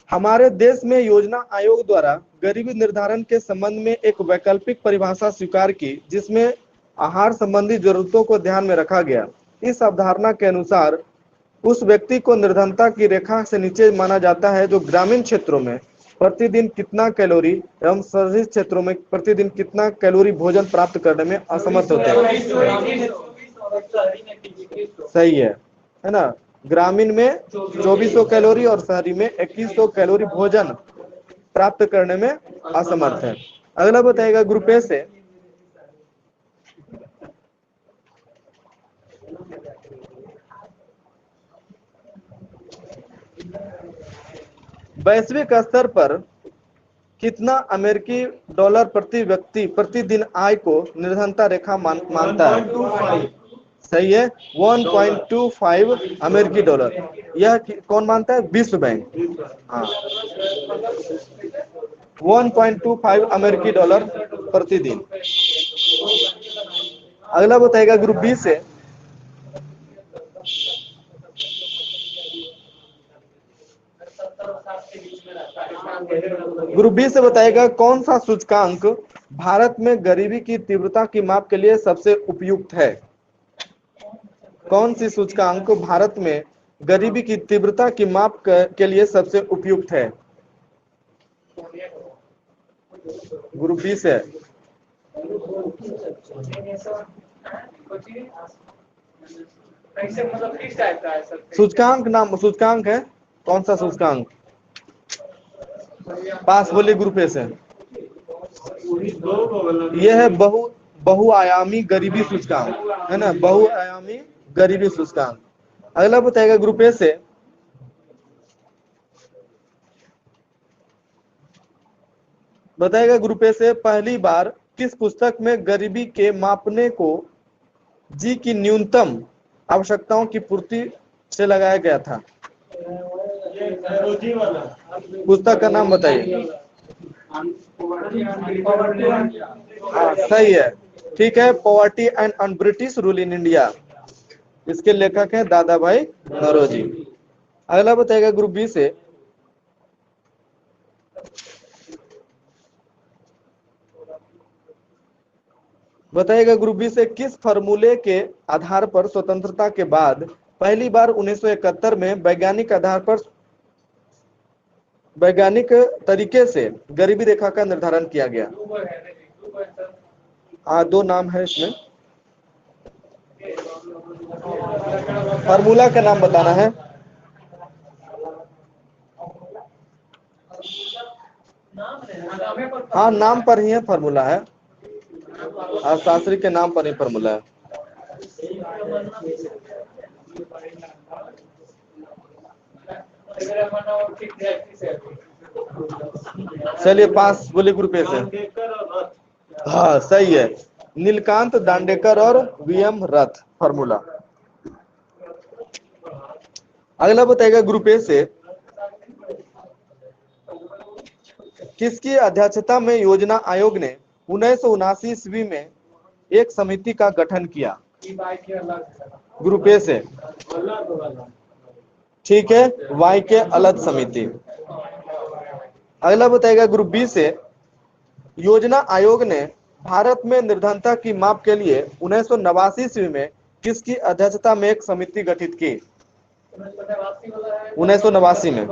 हमारे देश में योजना आयोग द्वारा गरीबी निर्धारण के संबंध में एक वैकल्पिक परिभाषा स्वीकार की, जिसमें आहार संबंधी जरूरतों को ध्यान में रखा गया। इस अवधारणा के अनुसार उस व्यक्ति को निर्धनता की रेखा से नीचे माना जाता है जो ग्रामीण क्षेत्रों में प्रतिदिन कितना कैलोरी एवं शहरी क्षेत्रों में प्रतिदिन कितना कैलोरी भोजन प्राप्त करने में असमर्थ होते हैं। सही है ना? ग्रामीण में 2400 कैलोरी और शहरी में 2100 कैलोरी भोजन प्राप्त करने में असमर्थ है। अगला बताएगा ग्रुप ए से, वैश्विक स्तर पर कितना अमेरिकी डॉलर प्रति व्यक्ति प्रतिदिन आय को निर्धनता रेखा मानता है? सही है, 1.25 अमेरिकी डॉलर। यह कौन मानता है? विश्व बैंक। हाँ, 1.25 अमेरिकी डॉलर प्रतिदिन। अगला बताएगा ग्रुप बी से, ग्रुप बी से बताएगा कौन सा सूचकांक भारत में गरीबी की तीव्रता की माप के लिए सबसे उपयुक्त है? कौन सी सूचकांक भारत में गरीबी की तीव्रता की माप के लिए सबसे उपयुक्त है? ग्रुप बी से सूचकांक नाम, सूचकांक है कौन सा सूचकांक? पास बोलिए ग्रुप ए से। यह है बहुआयामी गरीबी सूचकांक, है ना? बहुआयामी गरीबी सूचकांक। अगला बताएगा ग्रुप ए से, बताएगा ग्रुप ए से पहली बार किस पुस्तक में गरीबी के मापने को जी की न्यूनतम आवश्यकताओं की पूर्ति से लगाया गया था? पुस्तक का नाम बताइए। हाँ, सही है, ठीक है, poverty and British rule in India. इसके लेखक हैं दादा भाई नौरोजी। अगला बताएगा ग्रुप बी से, बताइएगा ग्रुप बी से किस फार्मूले के आधार पर स्वतंत्रता के बाद पहली बार 1971 में वैज्ञानिक तरीके से गरीबी रेखा का निर्धारण किया गया? हाँ, दो नाम है इसमें, फार्मूला का नाम बताना है। हाँ, नाम पर ही है, फार्मूला है, शास्त्री के नाम पर ही फार्मूला है। चलिए पास बोले ग्रुप ए से। हाँ, सही है, नीलकांत दांडेकर और वीएम रथ फार्मूला। अगला बताएगा ग्रुप ए से, किसकी अध्यक्षता में योजना आयोग ने 1979 ईस्वी में एक समिति का गठन किया? ग्रुप ए से, ठीक है, वाई के अलग समिति। अगला बताएगा ग्रुप बी से, योजना आयोग ने भारत में निर्धनता की माप के लिए 1989 ईस्वी में किसकी अध्यक्षता में एक समिति गठित की? 1989 में।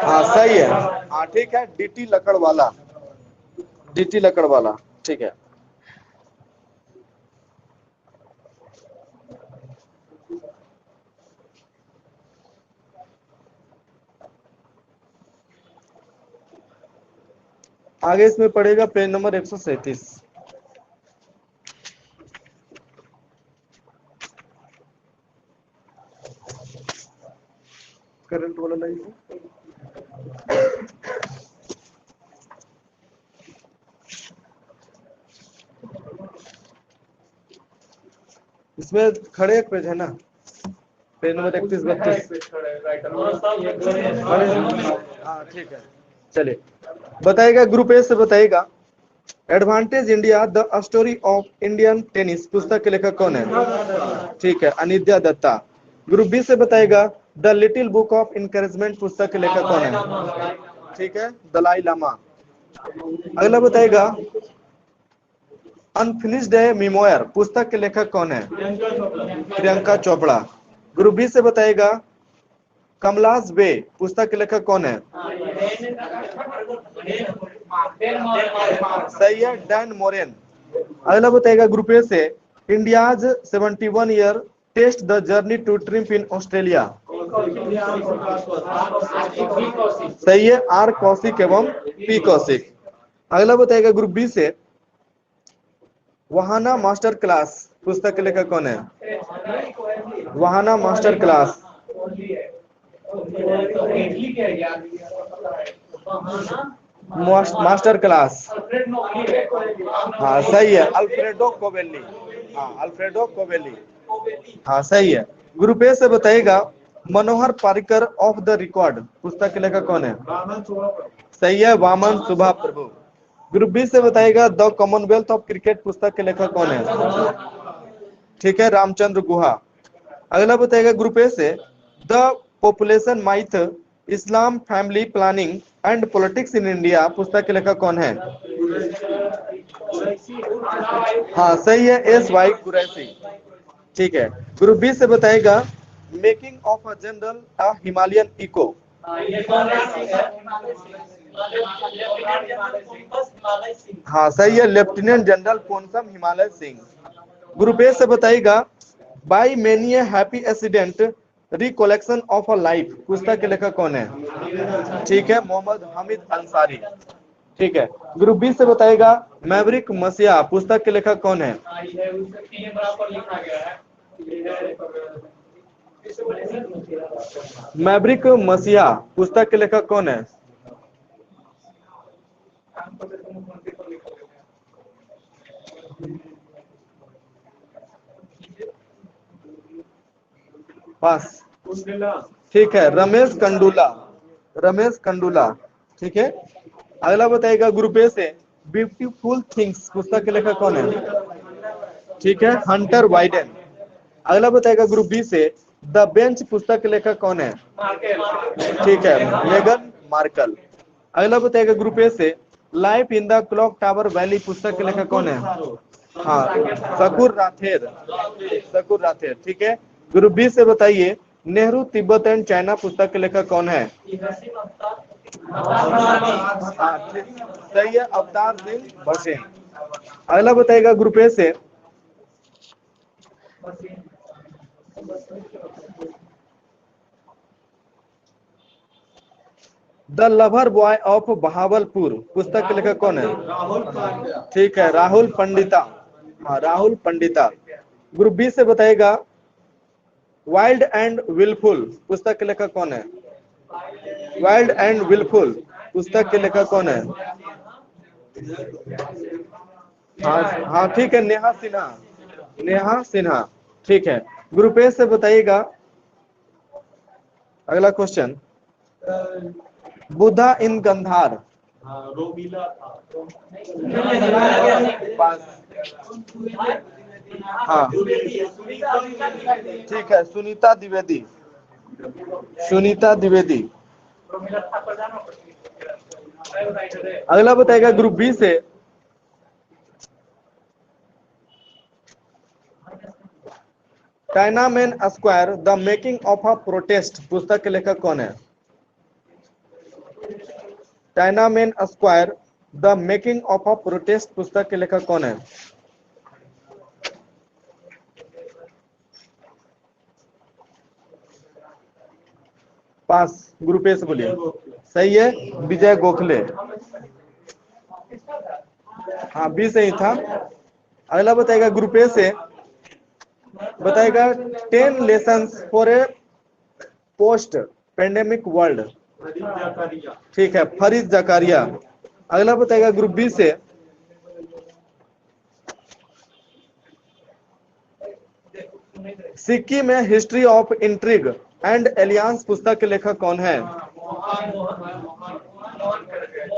हाँ, सही है, हाँ ठीक है, डीटी लकड़वाला, डीटी लकड़वाला, ठीक है। आगे इसमें पड़ेगा पेज नंबर 137। करंट वाला लाइन है। इसमें खड़े एक पेज है ना, पेज नंबर 31-32। हाँ ठीक है, चलिए बताइएगा। ग्रुप ए से बताइएगा, advantage India the story of Indian tennis पुस्तक के लेखक कौन है? ठीक है, अनिद्या दत्ता। ग्रुप बी से बताइएगा, the little book of encouragement पुस्तक के लेखक कौन है? ठीक है, दलाई लामा। अगला बताइएगा, अनफिनिश्ड मेमोयर पुस्तक के लेखक कौन है? प्रियंका चोपड़ा। ग्रुप बी से बताइएगा, कमलास बे पुस्तक के लेखक कौन है? सही है, डैन मोरेन। अगला बताइएगा ग्रुप ए से, India's 71 year test the journey to triumph in Australia. सही है, आर कौशिक एवं पी कौशिक। अगला बताइएगा ग्रुप बी से, वहाना मास्टर क्लास पुस्तक के लेखक कौन है? वहाना मास्टर क्लास। Master class. हाँ सही है, अल्फ्रेडो कोवेली। हाँ, अल्फ्रेडो कोवेली। हाँ सही है। ग्रुप ए से बताइएगा, मनोहर पारिकर ऑफ द रिकॉर्ड पुस्तक के लेखक कौन है? सही है, वामन सुभा प्रभु। ग्रुप बी से बताइएगा, द कॉमनवेल्थ ऑफ क्रिकेट पुस्तक के लेखक कौन है? ठीक है, रामचंद्र गुहा। अगला बताइएगा ग्रुप ए से, the population माइथ Islam family planning and politics in India पुस्तक के लेखक कौन है? हाँ सही है, एस वाई कुरैशी। ठीक है। ग्रुप बी से बताएगा, making of a general a Himalayan echo. हाँ सही है, lieutenant general Konsam Himalay Singh. Group A से बताइएगा, by many happy accident recollection of a life पुस्तक के लेखक कौन है? ठीक है, मोहम्मद हामिद अंसारी। ठीक है। ग्रुप बी से बताइएगा, मैवरिक मसीहा पुस्तक के लेखक कौन है? मैवरिक मसीहा पुस्तक के लेखक कौन है? पास। ठीक है, रमेश कंडूला। रमेश कंडूला। ठीक है। अगला बताइएगा ग्रुप ए से, ब्यूटीफुल थिंग्स पुस्तक के लेखक कौन है? ठीक है, हंटर वाइडेन। अगला बताइएगा ग्रुप बी से, द बेंच पुस्तक के लेखक कौन है? ठीक है, मेगन मार्कल। अगला बताइएगा ग्रुप ए से, life in the clock tower valley पुस्तक के लेखक कौन है? हाँ, सकूर राथेर। सकूर राथेर। ठीक है। ग्रुप बी से बताइए, नेहरू तिब्बत एंड चाइना पुस्तक के लेखक कौन है? सही है, अवतार सिंह बसेन। अगला बताइएगा ग्रुप ए से, the lover boy of Bahawalpur पुस्तक के लेखक कौन है? ठीक है, राहुल पंडिता। हाँ, राहुल पंडिता। ग्रुप बी से बताइएगा, वाइल्ड एंड विलफुल पुस्तक के लेखक कौन है? वाइल्ड एंड विलफुल पुस्तक के लेखक कौन है? हाँ ठीक है, नेहा सिन्हा। नेहा सिन्हा। ठीक है। ग्रुप ए से बताइएगा, अगला क्वेश्चन, बुद्धा इन गंधार। हाँ ठीक है, सुनीता द्विवेदी। सुनीता द्विवेदी। अगला बताएगा ग्रुप बी से, Tiananmen square the making of a protest पुस्तक के लेखक कौन है? Tiananmen square the making of a protest पुस्तक के लेखक कौन है? पास। ग्रुप ए से बोलिए। सही है, विजय गोखले। हाँ, बी सही था। अगला बताएगा ग्रुप ए से, बताएगा 10 lessons for a post pandemic world. ठीक है, फरीद जकारिया। अगला बताएगा ग्रुप बी से, सिक्किम में history of intrigue and aliens पुस्तक के लेखक कौन है?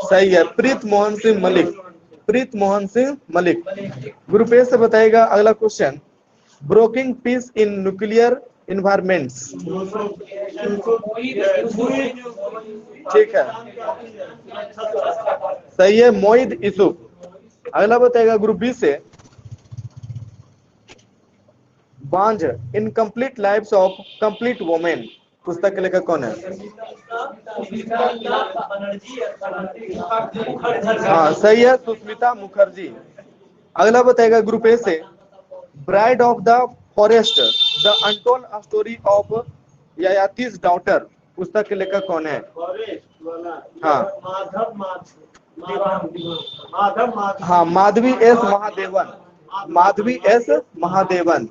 सही है, प्रीत मोहन सिंह मलिक। प्रीत मोहन सिंह मलिक। ग्रुप ए से बताइएगा अगला question, broking piece in nuclear environments. ठीक है, सही है, मोइद यूसुफ। अगला बताएगा ग्रुप बी से, Banjh incomplete lives of complete women पुस्तक के लेखक कौन है? हाँ सही है, सुष्मिता मुखर्जी। अगला बताएगा ग्रुप ए से, bride of the forest the untold story of ययाति's डॉटर पुस्तक के लेखक कौन है? हाँ हाँ, माधवी एस महादेवन। माधवी एस महादेवन।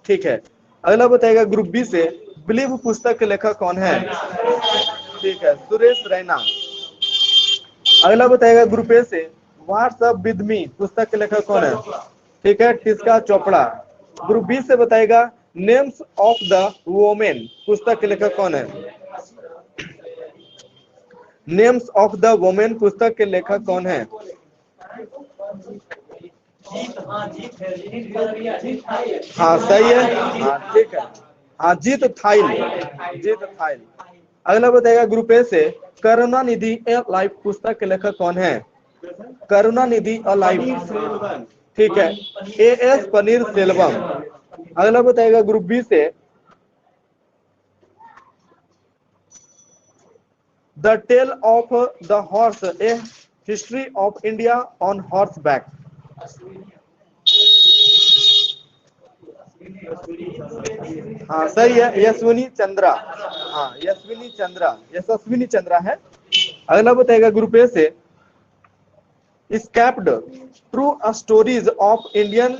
ठीक है, अगला बताएगा ग्रुप बी से, बिलीव पुस्तक के लेखक कौन है? ठीक है, सुरेश रैना। अगला बताएगा ग्रुप ए से, व्हाट्सअप विद मी पुस्तक के लेखक कौन है? ठीक है, टिस्का चोपड़ा। ग्रुप बी से बताएगा, नेम्स ऑफ द वोमेन पुस्तक के लेखक कौन है? नेम्स ऑफ द वोमेन पुस्तक के लेखक कौन है? हाँ सही है, हाँ ठीक है, हाँ जीत थाइल। जीत थाइल। अगला बताएगा ग्रुप ए से, करुणानिधि ए लाइफ पुस्तक के लेखक कौन है? Karunanidhi a life. ठीक है, ए एस पनीर सेल्वम। अगला बताएगा ग्रुप बी से, the tale of the horse a history of India on horseback. हाँ सही है, यशस्विनी चंद्रा। हाँ यशस्विनी चंद्रा, यशस्विनी चंद्रा है। अगला बताएगा ग्रुप ए से, escaped true stories of Indian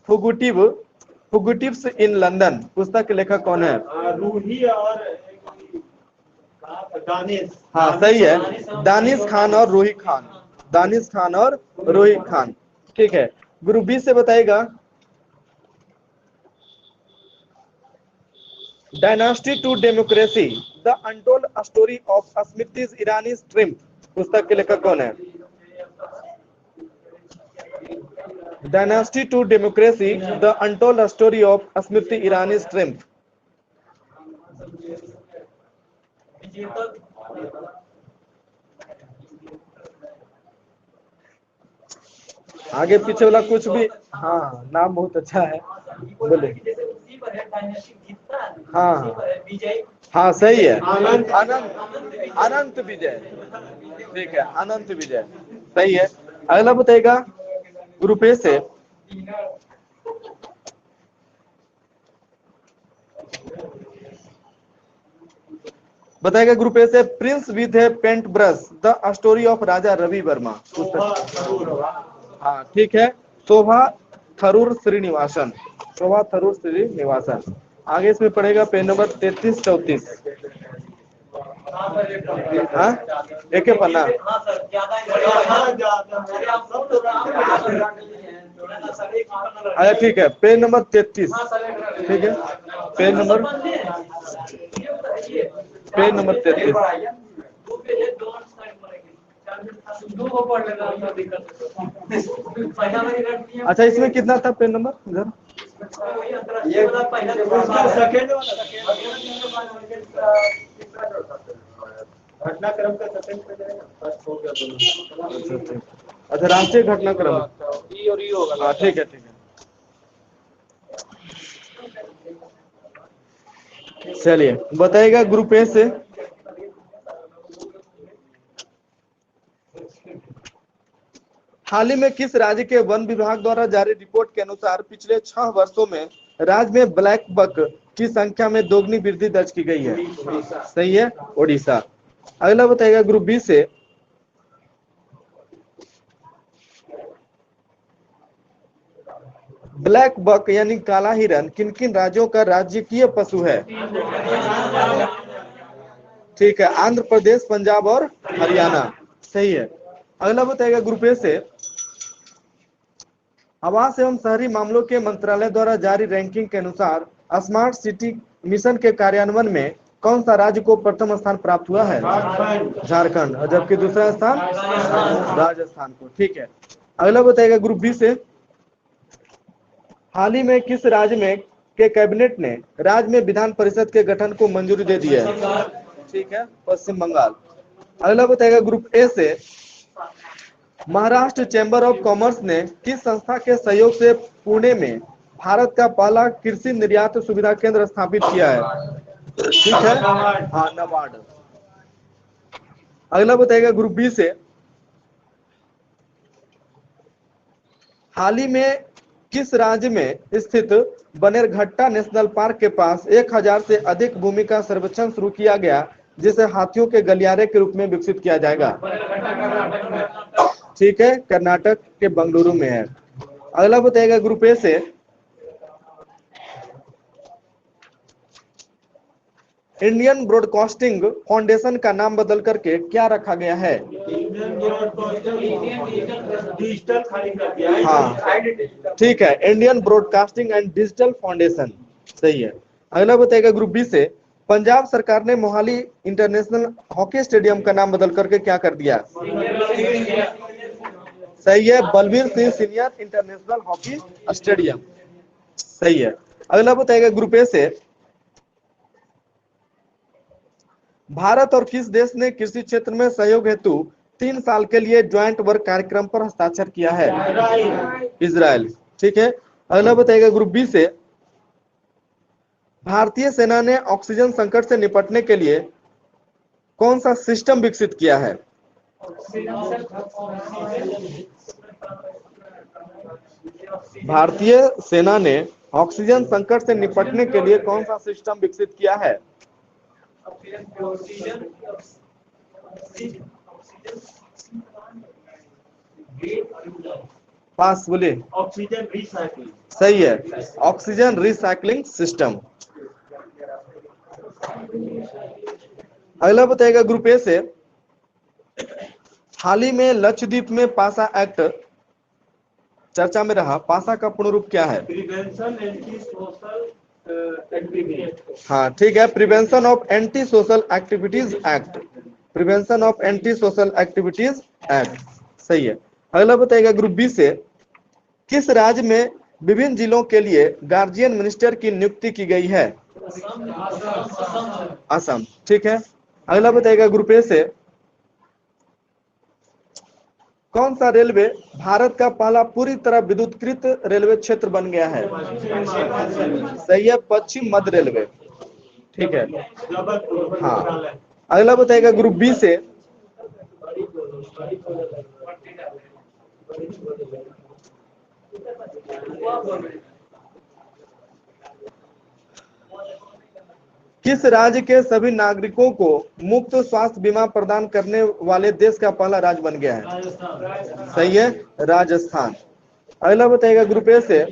fugitives in London पुस्तक के लेखक कौन है? रूही और दानिश। हाँ सही है, दानिश खान और रूही खान। दानिश खान और रूही खान। ठीक है, ग्रुप बी से बताएगा, dynasty to democracy the untold story of Smriti Irani triumph पुस्तक के लेखक कौन है? Dynasty to democracy the untold story of Smriti Irani triumph. आगे पीछे वाला कुछ भी, हाँ नाम बहुत अच्छा है, बोले। हाँ हाँ सही है, अनंत अनंत विजय। ठीक है, अनंत विजय सही है। अगला बताएगा ग्रुप ए से, बताएगा ग्रुप ए से, prince with a paint brush the story of Raja Ravi Varma पुस्तक। हाँ ठीक है, शोभा थरूर श्रीनिवासन। शोभा थरूर श्रीनिवासन। आगे इसमें पढ़ेगा पेज नंबर 33-34। हाँ एक पन्ना। अच्छा ठीक है, पेज नंबर 33। ठीक है, पेज नंबर 33। अच्छा इसमें कितना था पेज नंबर इधर? घटनाक्रम का सेकंड पे जाएगा, फर्स्ट हो गया दोनों। अच्छा राष्ट्रीय घटनाक्रम। हाँ ठीक है, ठीक है। चलिए बताइएगा ग्रुप ए से, हाल ही में किस राज्य के वन विभाग द्वारा जारी रिपोर्ट के अनुसार पिछले 6 वर्षों में राज्य में ब्लैक बक की संख्या में दोगुनी वृद्धि दर्ज की गई है? सही है, ओडिशा। अगला बताएगा ग्रुप बी से, ब्लैक बक यानी काला हिरन किन किन राज्यों का राजकीय पशु है? ठीक है, आंध्र प्रदेश, पंजाब और हरियाणा। सही है। अगला बताएगा ग्रुप ए से, आवास एवं शहरी मामलों के मंत्रालय द्वारा जारी रैंकिंग के अनुसार स्मार्ट सिटी मिशन के कार्यान्वयन में कौन सा राज्य को प्रथम स्थान प्राप्त हुआ है? झारखंड। और जबकि दूसरा स्थान राजस्थान को। ठीक है, अगला बताइएगा ग्रुप बी से, हाल ही में किस राज्य में के कैबिनेट ने राज्य में विधान परिषद के गठन को मंजूरी दे दी है? ठीक है, पश्चिम बंगाल। अगला बताइएगा ग्रुप ए से, महाराष्ट्र चैम्बर ऑफ कॉमर्स ने किस संस्था के सहयोग से पुणे में भारत का पहला कृषि निर्यात सुविधा केंद्र स्थापित किया है? ठीक है, हाँ, नाबार्ड। अगला बताइएगा ग्रुप बी से, हाल ही में किस राज्य में स्थित बनेरघट्टा नेशनल पार्क के पास 1000 से अधिक भूमि का सर्वेक्षण शुरू किया गया, जिसे हाथियों के गलियारे के रूप में विकसित किया जाएगा? ठीक है, कर्नाटक के बंगलुरु में है। अगला बताइएगा ग्रुप ए से, इंडियन ब्रॉडकास्टिंग फाउंडेशन का नाम बदल करके क्या रखा गया है? डिजिटल खाली कर दिया है। हाँ, ठीक है, Indian broadcasting and digital foundation, सही है। अगला बताइएगा ग्रुप बी से, पंजाब सरकार ने मोहाली इंटरनेशनल हॉकी स्टेडियम का नाम बदल करके क्या कर दिया? सही है, Balbir Singh senior international hockey stadium, सही है। अगला बताइएगा ग्रुप ए से, भारत और किस देश ने कृषि क्षेत्र में सहयोग हेतु 3 साल के लिए ज्वाइंट वर्क कार्यक्रम पर हस्ताक्षर किया है? इजराइल। ठीक है, अगला बताइएगा ग्रुप बी से, भारतीय सेना ने ऑक्सीजन संकट से निपटने के लिए कौन सा सिस्टम विकसित किया है? भारतीय सेना ने ऑक्सीजन संकट से निपटने के लिए कौन सा सिस्टम विकसित किया है? पास बोले। ऑक्सीजन रिसाइकलिंग, सही है, ऑक्सीजन रिसाइकलिंग सिस्टम। अगला बताइएगा ग्रुप ए से, हाल ही में लक्षद्वीप में पासा एक्ट चर्चा में रहा, पासा का पूर्ण रूप क्या है? Prevention anti social activities. हाँ, ठीक है, prevention of anti social activities act, prevention of anti social activities act, सही है। अगला बताइएगा ग्रुप बी से, किस राज्य में विभिन्न जिलों के लिए गार्जियन मिनिस्टर की नियुक्ति की गई है? असम। ठीक है, अगला बताइएगा ग्रुप ए से, कौन सा रेलवे भारत का पहला पूरी तरह विद्युतीकृत रेलवे क्षेत्र बन गया है? सही है, पश्चिम मध्य रेलवे। ठीक है, हाँ। अगला बताइएगा ग्रुप बी से, किस राज्य के सभी नागरिकों को मुफ्त स्वास्थ्य बीमा प्रदान करने वाले देश का पहला राज्य बन गया है? सही है, राजस्थान। अगला बताइएगा ग्रुप ए से,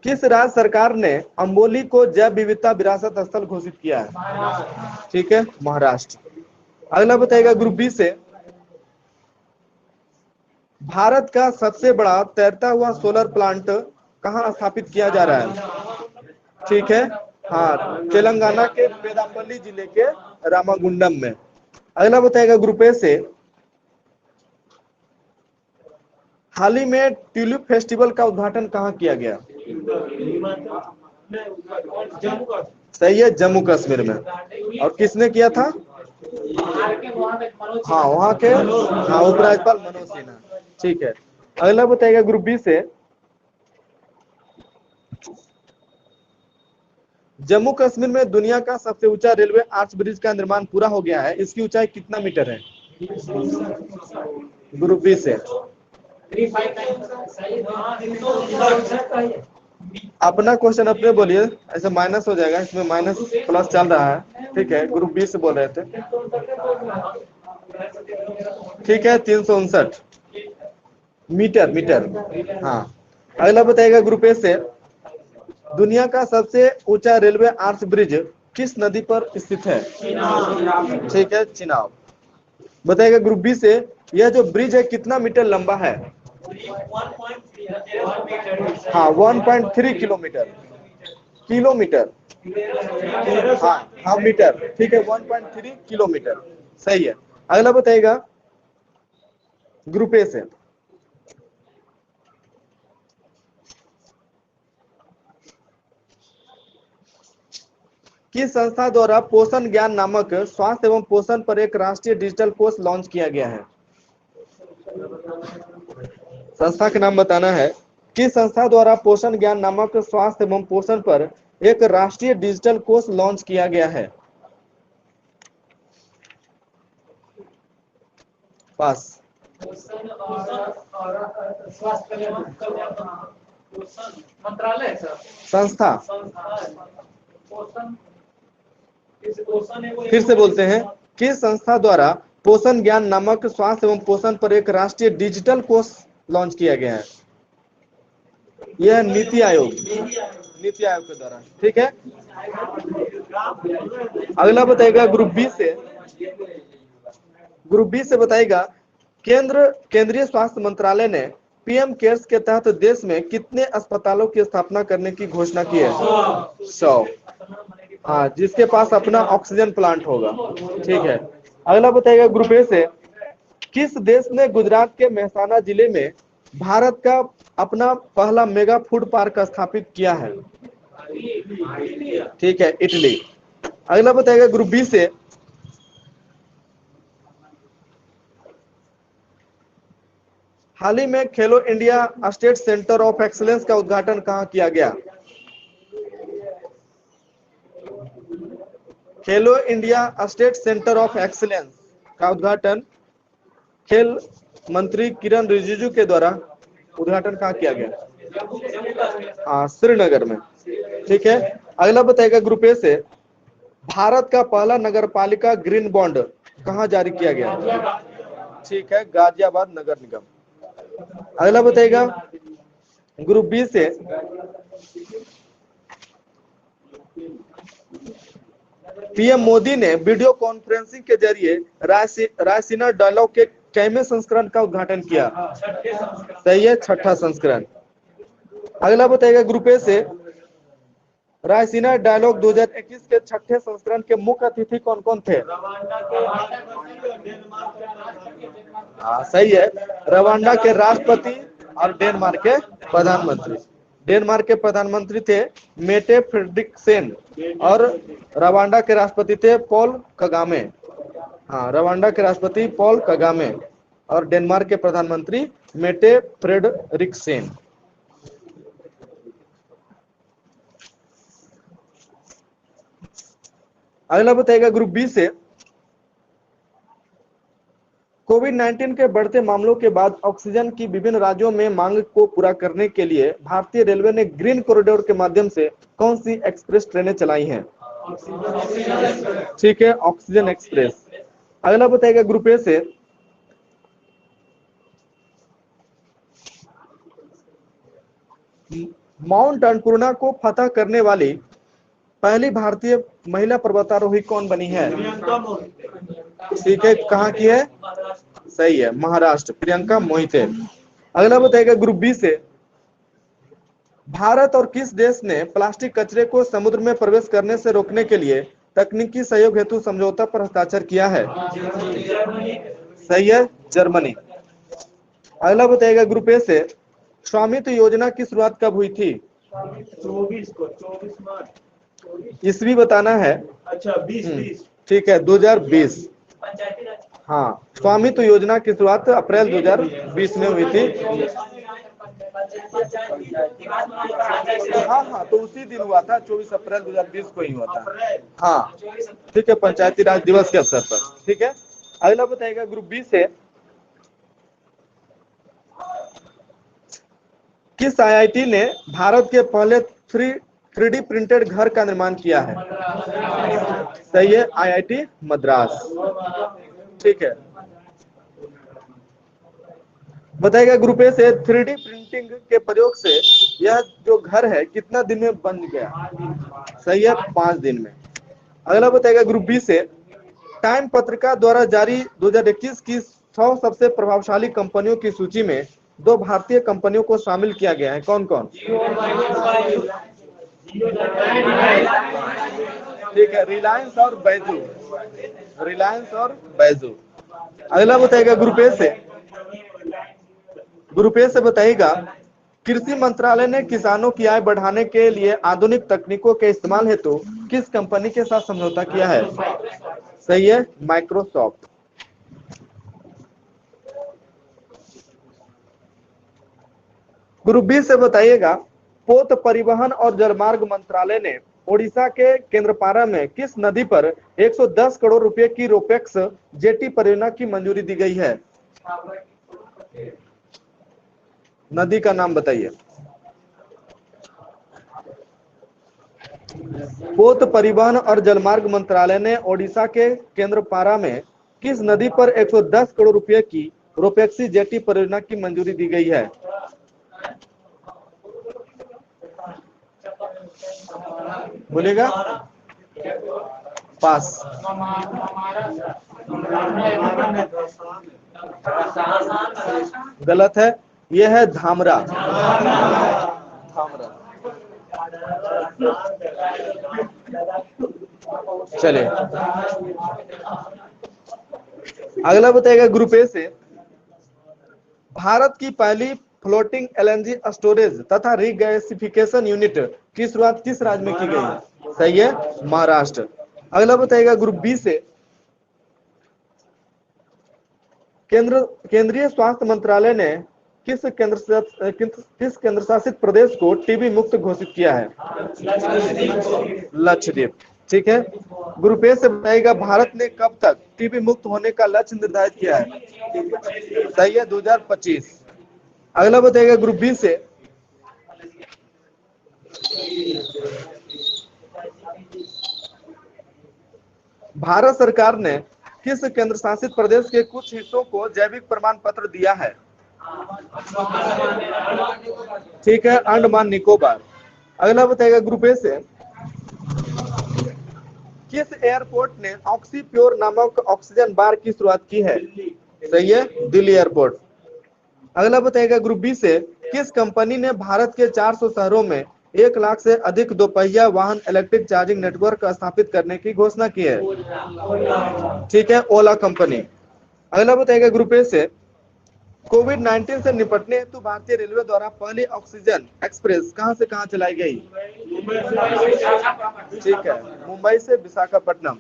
किस राज्य सरकार ने अम्बोली को जैव विविधता विरासत स्थल घोषित किया है? ठीक है, महाराष्ट्र। अगला बताइएगा ग्रुप बी से, भारत का सबसे बड़ा तैरता हुआ सोलर प्लांट कहां स्थापित किया जा रहा है? ठीक है, हाँ, तेलंगाना के पेदापल्ली जिले के रामागुंडम में। अगला बताइएगा ग्रुप ए से, हाल ही में ट्यूलिप फेस्टिवल का उद्घाटन कहां किया गया? सही है, जम्मू कश्मीर में। और किसने किया था? हाँ, वहाँ के उपराज्यपाल मनोज सिन्हा। ठीक है, अगला बताइएगा ग्रुप बी से, जम्मू कश्मीर में दुनिया का सबसे ऊंचा रेलवे आर्च ब्रिज का निर्माण पूरा हो गया है, इसकी ऊंचाई कितना मीटर है? ग्रुप बी से, अपना क्वेश्चन अपने बोलिए, ऐसे माइनस हो जाएगा, इसमें माइनस प्लस चल रहा है। ठीक है, ग्रुप बी से बोल रहे थे। ठीक है, 359 मीटर। हाँ, अगला बताइएगा ग्रुप ए से, दुनिया का सबसे ऊंचा रेलवे आर्च ब्रिज किस नदी पर स्थित है? ठीक है, चिनाब। बताएगा ग्रुप बी से, यह जो ब्रिज है कितना मीटर लंबा है? 1.3 हाँ 1.3 किलोमीटर, किलोमीटर, हाँ हाँ मीटर, ठीक है 1.3 किलोमीटर, सही है। अगला बताइएगा ग्रुप ए से, किस संस्था द्वारा पोषण ज्ञान नामक स्वास्थ्य एवं पोषण पर एक राष्ट्रीय डिजिटल कोर्स लॉन्च किया गया है? संस्था का नाम बताना है। किस संस्था द्वारा पोषण ज्ञान नामक स्वास्थ्य एवं पोषण पर एक राष्ट्रीय डिजिटल कोर्स लॉन्च किया गया है? पास। स्वास्थ्य कल्याण मंत्रालय संस्था, पोषण फिर से बोलते हैं, किस संस्था द्वारा पोषण ज्ञान नामक स्वास्थ्य एवं पोषण पर एक राष्ट्रीय डिजिटल कोर्स लॉन्च किया गया है? यह नीति आयोग, नीति आयोग के द्वारा, ठीक है। अगला बताएगा ग्रुप बी से, ग्रुप बी से बताएगा केंद्रीय स्वास्थ्य मंत्रालय ने पीएम केयर्स के तहत देश में कितने अस्पतालों की स्थापना करने की घोषणा की है? 100। हाँ, जिसके पास अपना ऑक्सीजन प्लांट होगा, ठीक है। अगला बताइएगा ग्रुप ए से, किस देश ने गुजरात के मेहसाना जिले में भारत का अपना पहला मेगा फूड पार्क स्थापित किया है? ठीक है, इटली। अगला बताइएगा ग्रुप बी से, हाल ही में खेलो India state centre of excellence का उद्घाटन कहाँ किया गया? खेलो India state centre of excellence का उद्घाटन खेल मंत्री किरण रिजिजू के द्वारा उद्घाटन कहाँ किया गया? हाँ, श्रीनगर में, ठीक है। अगला बताएगा ग्रुप ए से, भारत का पहला नगरपालिका ग्रीन बॉन्ड कहाँ जारी किया गया? ठीक है, गाजियाबाद नगर निगम। अगला बताइएगा ग्रुप बी से, पीएम मोदी ने वीडियो कॉन्फ्रेंसिंग के जरिए रायसीना डायलॉग के कैमे संस्करण का उद्घाटन किया? सही है, छठा संस्करण। अगला बताइएगा ग्रुप ए से, रायसीना डायलॉग 2021 के छठे संस्करण के मुख्य अतिथि कौन कौन थे? हाँ सही है, रवांडा के राष्ट्रपति और डेनमार्क के प्रधानमंत्री। डेनमार्क के प्रधानमंत्री थे मेटे फ्रेडरिक्सेन और रवांडा के राष्ट्रपति थे पॉल कगामे। हाँ, रवांडा के राष्ट्रपति पॉल कगामे और डेनमार्क के प्रधानमंत्री मेटे फ्रेडरिक्सेन। अगला बताइएगा ग्रुप बी से, कोविड-19 के बढ़ते मामलों के बाद ऑक्सीजन की विभिन्न राज्यों में मांग को पूरा करने के लिए भारतीय रेलवे ने ग्रीन कॉरिडोर के माध्यम से कौन सी एक्सप्रेस ट्रेनें चलाई हैं? ठीक है, ऑक्सीजन एक्सप्रेस। अगला बताइएगा ग्रुप ए से, माउंट अन्नपूर्णा को फतह करने वाली पहली भारतीय महिला पर्वतारोही कौन बनी है? ठीक है, कहाँ की है? सही है, महाराष्ट्र, प्रियंका मोहिते। अगला बताइएगा ग्रुप बी से, भारत और किस देश ने प्लास्टिक कचरे को समुद्र में प्रवेश करने से रोकने के लिए तकनीकी सहयोग हेतु समझौता पर हस्ताक्षर किया है? सही है, जर्मनी। अगला बताइएगा ग्रुप ए से, स्वामित्व योजना की शुरुआत कब हुई थी? 24 मार्च। ईस्वी बताना है। अच्छा 20 ठीक है, 2020। हाँ, स्वामित्व योजना की शुरुआत अप्रैल 2020 में हुई थी। हाँ, तो उसी दिन हुआ था, 24 अप्रैल 2020 को ही हुआ था। हाँ ठीक है, पंचायती राज दिवस के अवसर पर, ठीक है। अगला बताइएगा ग्रुप बी से, किस आईआईटी ने भारत के पहले 3D प्रिंटेड घर का निर्माण किया है? सही है, आईआईटी मद्रास, ठीक है। बताइएगा ग्रुप ए से, 3D प्रिंटिंग के प्रयोग से यह जो घर है कितना दिन में बन गया? सही है, 5 दिन में। अगला बताइएगा ग्रुप बी से, टाइम पत्रिका द्वारा जारी 2021 की 100 सबसे प्रभावशाली कंपनियों की सूची में 2 भारतीय कंपनियों को शामिल किया गया है। कौन कौन? ठीक है, रिलायंस और बैजू। रिलायंस और बैजू। अगला बताइएगा ग्रुप ए से। ग्रुप ए से बताइएगा, कृषि मंत्रालय ने किसानों की आय बढ़ाने के लिए आधुनिक तकनीकों के इस्तेमाल हेतु किस कंपनी के साथ समझौता किया है? सही है, माइक्रोसॉफ्ट। ग्रुप बी से बताइएगा, पोत परिवहन और जलमार्ग मंत्रालय ने ओडिशा के केंद्रपाड़ा में किस नदी पर 110 करोड़ रुपए की रोपेक्स जेटी परियोजना की मंजूरी दी गई है? नदी का नाम बताइए। पोत परिवहन और जलमार्ग मंत्रालय ने ओडिशा के केंद्रपाड़ा में किस नदी पर 110 करोड़ रुपए की रोपेक्सी जेटी परियोजना की मंजूरी दी गई है? बोलेगा? पास। गलत है, यह है धामरा। धामरा। चलिए अगला बताइएगा ग्रुप ए से, भारत की पहली फ्लोटिंग एलएनजी स्टोरेज तथा रिगैसिफिकेशन यूनिट की शुरुआत किस राज्य में की गई? सही है, महाराष्ट्र। अगला बताइएगा ग्रुप बी से, केंद्रीय स्वास्थ्य मंत्रालय ने किस केंद्र शासित प्रदेश को टीबी मुक्त घोषित किया है? लक्षद्वीप। ठीक है। ग्रुप ए से बताइएगा, भारत ने कब तक टीबी मुक्त होने का लक्ष्य निर्धारित किया है? सही है, 2025। अगला बताइएगा ग्रुप बी से, भारत सरकार ने किस केंद्र शासित प्रदेश के कुछ हिस्सों को जैविक प्रमाण पत्र दिया है? ठीक है, अंडमान निकोबार। अगला बताइएगा ग्रुप ए से, किस एयरपोर्ट ने ऑक्सी प्योर नामक ऑक्सीजन बार की शुरुआत की है? सही है, दिल्ली एयरपोर्ट। अगला बताइएगा ग्रुप बी से, किस कंपनी ने भारत के 400 शहरों में 1 लाख से अधिक दोपहिया वाहन इलेक्ट्रिक चार्जिंग नेटवर्क स्थापित करने की घोषणा की है? ठीक है, ओला कंपनी। अगला बताइएगा ग्रुप ए से, कोविड-19 से निपटने हेतु भारतीय रेलवे द्वारा पहली ऑक्सीजन एक्सप्रेस कहां से कहां चलाई गई? ठीक है, मुंबई से विशाखापट्टनम।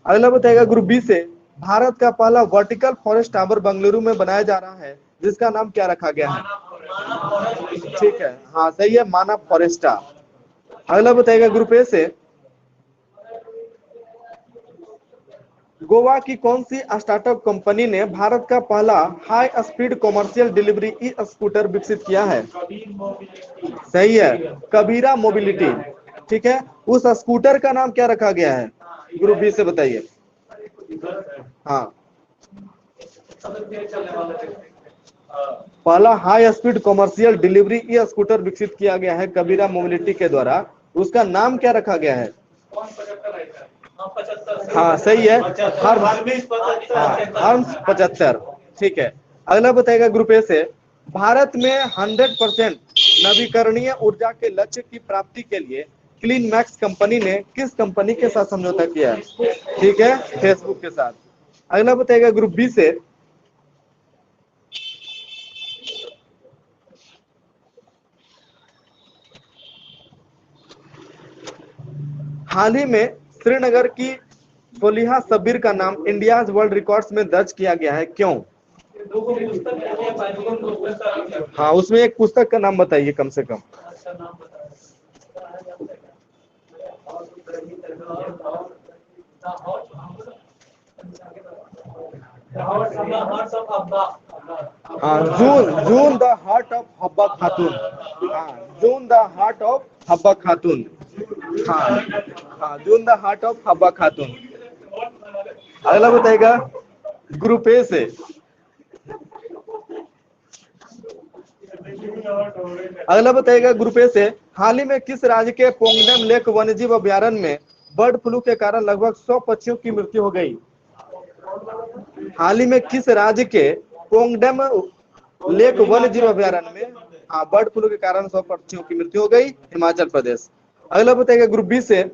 अगला बताइएगा ग्रुप बी से, भारत का पहला वर्टिकल फॉरेस्ट टावर बेंगलुरु में बनाया जा रहा है, जिसका नाम क्या रखा गया है? ठीक है, हाँ सही है, मानव फॉरेस्टा। अगला बताइएगा ग्रुप ए से, गोवा की कौन सी स्टार्टअप कंपनी ने भारत का पहला high speed commercial delivery e scooter विकसित किया है? सही है, कबीरा मोबिलिटी। ठीक है, उस स्कूटर का नाम क्या रखा गया है? ग्रुप बी से बताइए। हाँ, पहला high speed commercial delivery e scooter विकसित किया गया है कबीरा मोबिलिटी के द्वारा, उसका नाम क्या रखा गया है? हाँ सही है, हर्म्स 75। ठीक है। अगला बताएगा ग्रुप ए से, भारत में 100% नवीकरणीय ऊर्जा के लक्ष्य की प्राप्ति के लिए क्लीन मैक्स कंपनी ने किस कंपनी के साथ समझौता किया है? ठीक है, फेसबुक के साथ। अगला बताएगा ग्रुप बी से, हाल ही में श्रीनगर की सोलिहा शब्बीर का नाम इंडियाज वर्ल्ड रिकॉर्ड्स में दर्ज किया गया है, क्यों? हाँ, उसमें एक पुस्तक का नाम बताइए कम से कम। हाँ, जून द हार्ट ऑफ हब्बा खातून। हाँ, जून द हार्ट ऑफ हब्बा खातून। हाँ, जून द हार्ट ऑफ हब्बा खातून। अगला बताएगा ग्रुप ए से, हाल ही में किस राज्य के पोंगडम लेक वन्यजीव अभयारण्य में बर्ड फ्लू के कारण लगभग 100 पक्षियों की मृत्यु हो गई? हाल ही में किस राज्य के कोंगडम लेक वन्य जीव अभयारण्य में बर्ड फ्लू के कारण 100 पक्षियों की मृत्यु हो गई? हिमाचल प्रदेश। अगला बताइएगा ग्रुप बी से,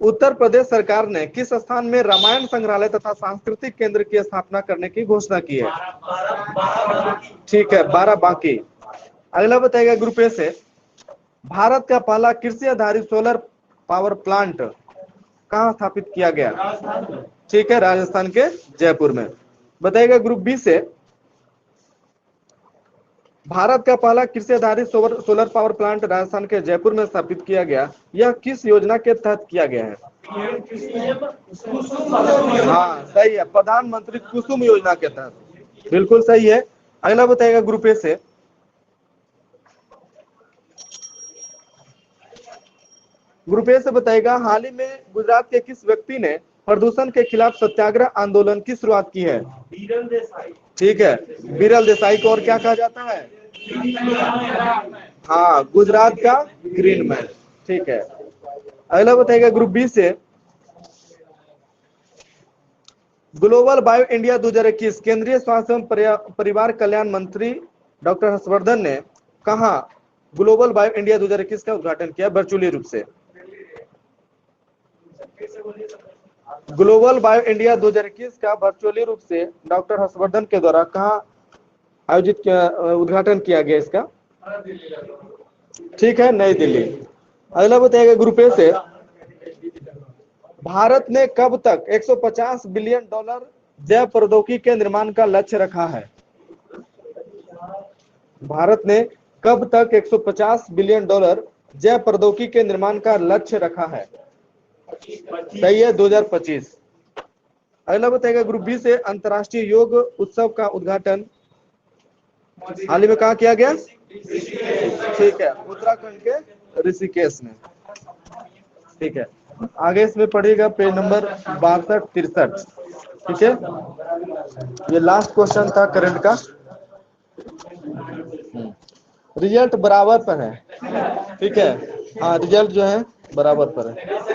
उत्तर प्रदेश सरकार ने किस स्थान में रामायण संग्रहालय तथा सांस्कृतिक केंद्र की स्थापना करने की घोषणा की है? ठीक है, बाराबांकी। अगला बताइएगा ग्रुप ए से, भारत का पहला कृषि आधारित सोलर पावर प्लांट कहां स्थापित किया गया? ठीक है, राजस्थान के जयपुर में। बताइएगा ग्रुप बी से, भारत का पहला कृषि आधारित सोलर पावर प्लांट राजस्थान के जयपुर में स्थापित किया गया, यह किस योजना के तहत किया गया है? हाँ सही है, प्रधानमंत्री कुसुम योजना के तहत, बिल्कुल सही है। अगला बताइएगा ग्रुप ए से, ग्रुप ए से बताइएगा, हाल ही में गुजरात के किस व्यक्ति ने प्रदूषण के खिलाफ सत्याग्रह आंदोलन की शुरुआत की है? बीरल देसाई। ठीक है, बीरल देसाई को और क्या कहा जाता है? हाँ, गुजरात का ग्रीन मैन। ठीक है, अगला बताइएगा ग्रुप बी से, ग्लोबल बायो इंडिया 2021 केंद्रीय स्वास्थ्य एवं परिवार कल्याण मंत्री डॉक्टर हर्षवर्धन ने कहा ग्लोबल बायो इंडिया 2021 का उद्घाटन किया वर्चुअली रूप से? ग्लोबल बायो इंडिया 2021 का वर्चुअली रूप से डॉक्टर हर्षवर्धन के द्वारा कहाँ आयोजित उद्घाटन किया गया इसका? ठीक है, नई दिल्ली। अगला बताइएगा ग्रुप ए से, भारत ने कब तक 150 बिलियन डॉलर जैव प्रौद्योगिकी के निर्माण का लक्ष्य रखा है? भारत ने कब तक 150 बिलियन डॉलर जैव प्रौद्योगिकी के निर्माण का लक्ष्य रखा है? सही है, 2025। अगला बताइएगा ग्रुप बी से, अंतर्राष्ट्रीय योग उत्सव का उद्घाटन हाल ही में कहाँ किया गया? ठीक है, उत्तराखंड के ऋषिकेश में। ठीक है, आगे इसमें पढ़िएगा पेज नंबर 62-63। ठीक है, ये लास्ट क्वेश्चन था करंट का। रिजल्ट बराबर पर है। ठीक है, हाँ रिजल्ट जो है बराबर पर है।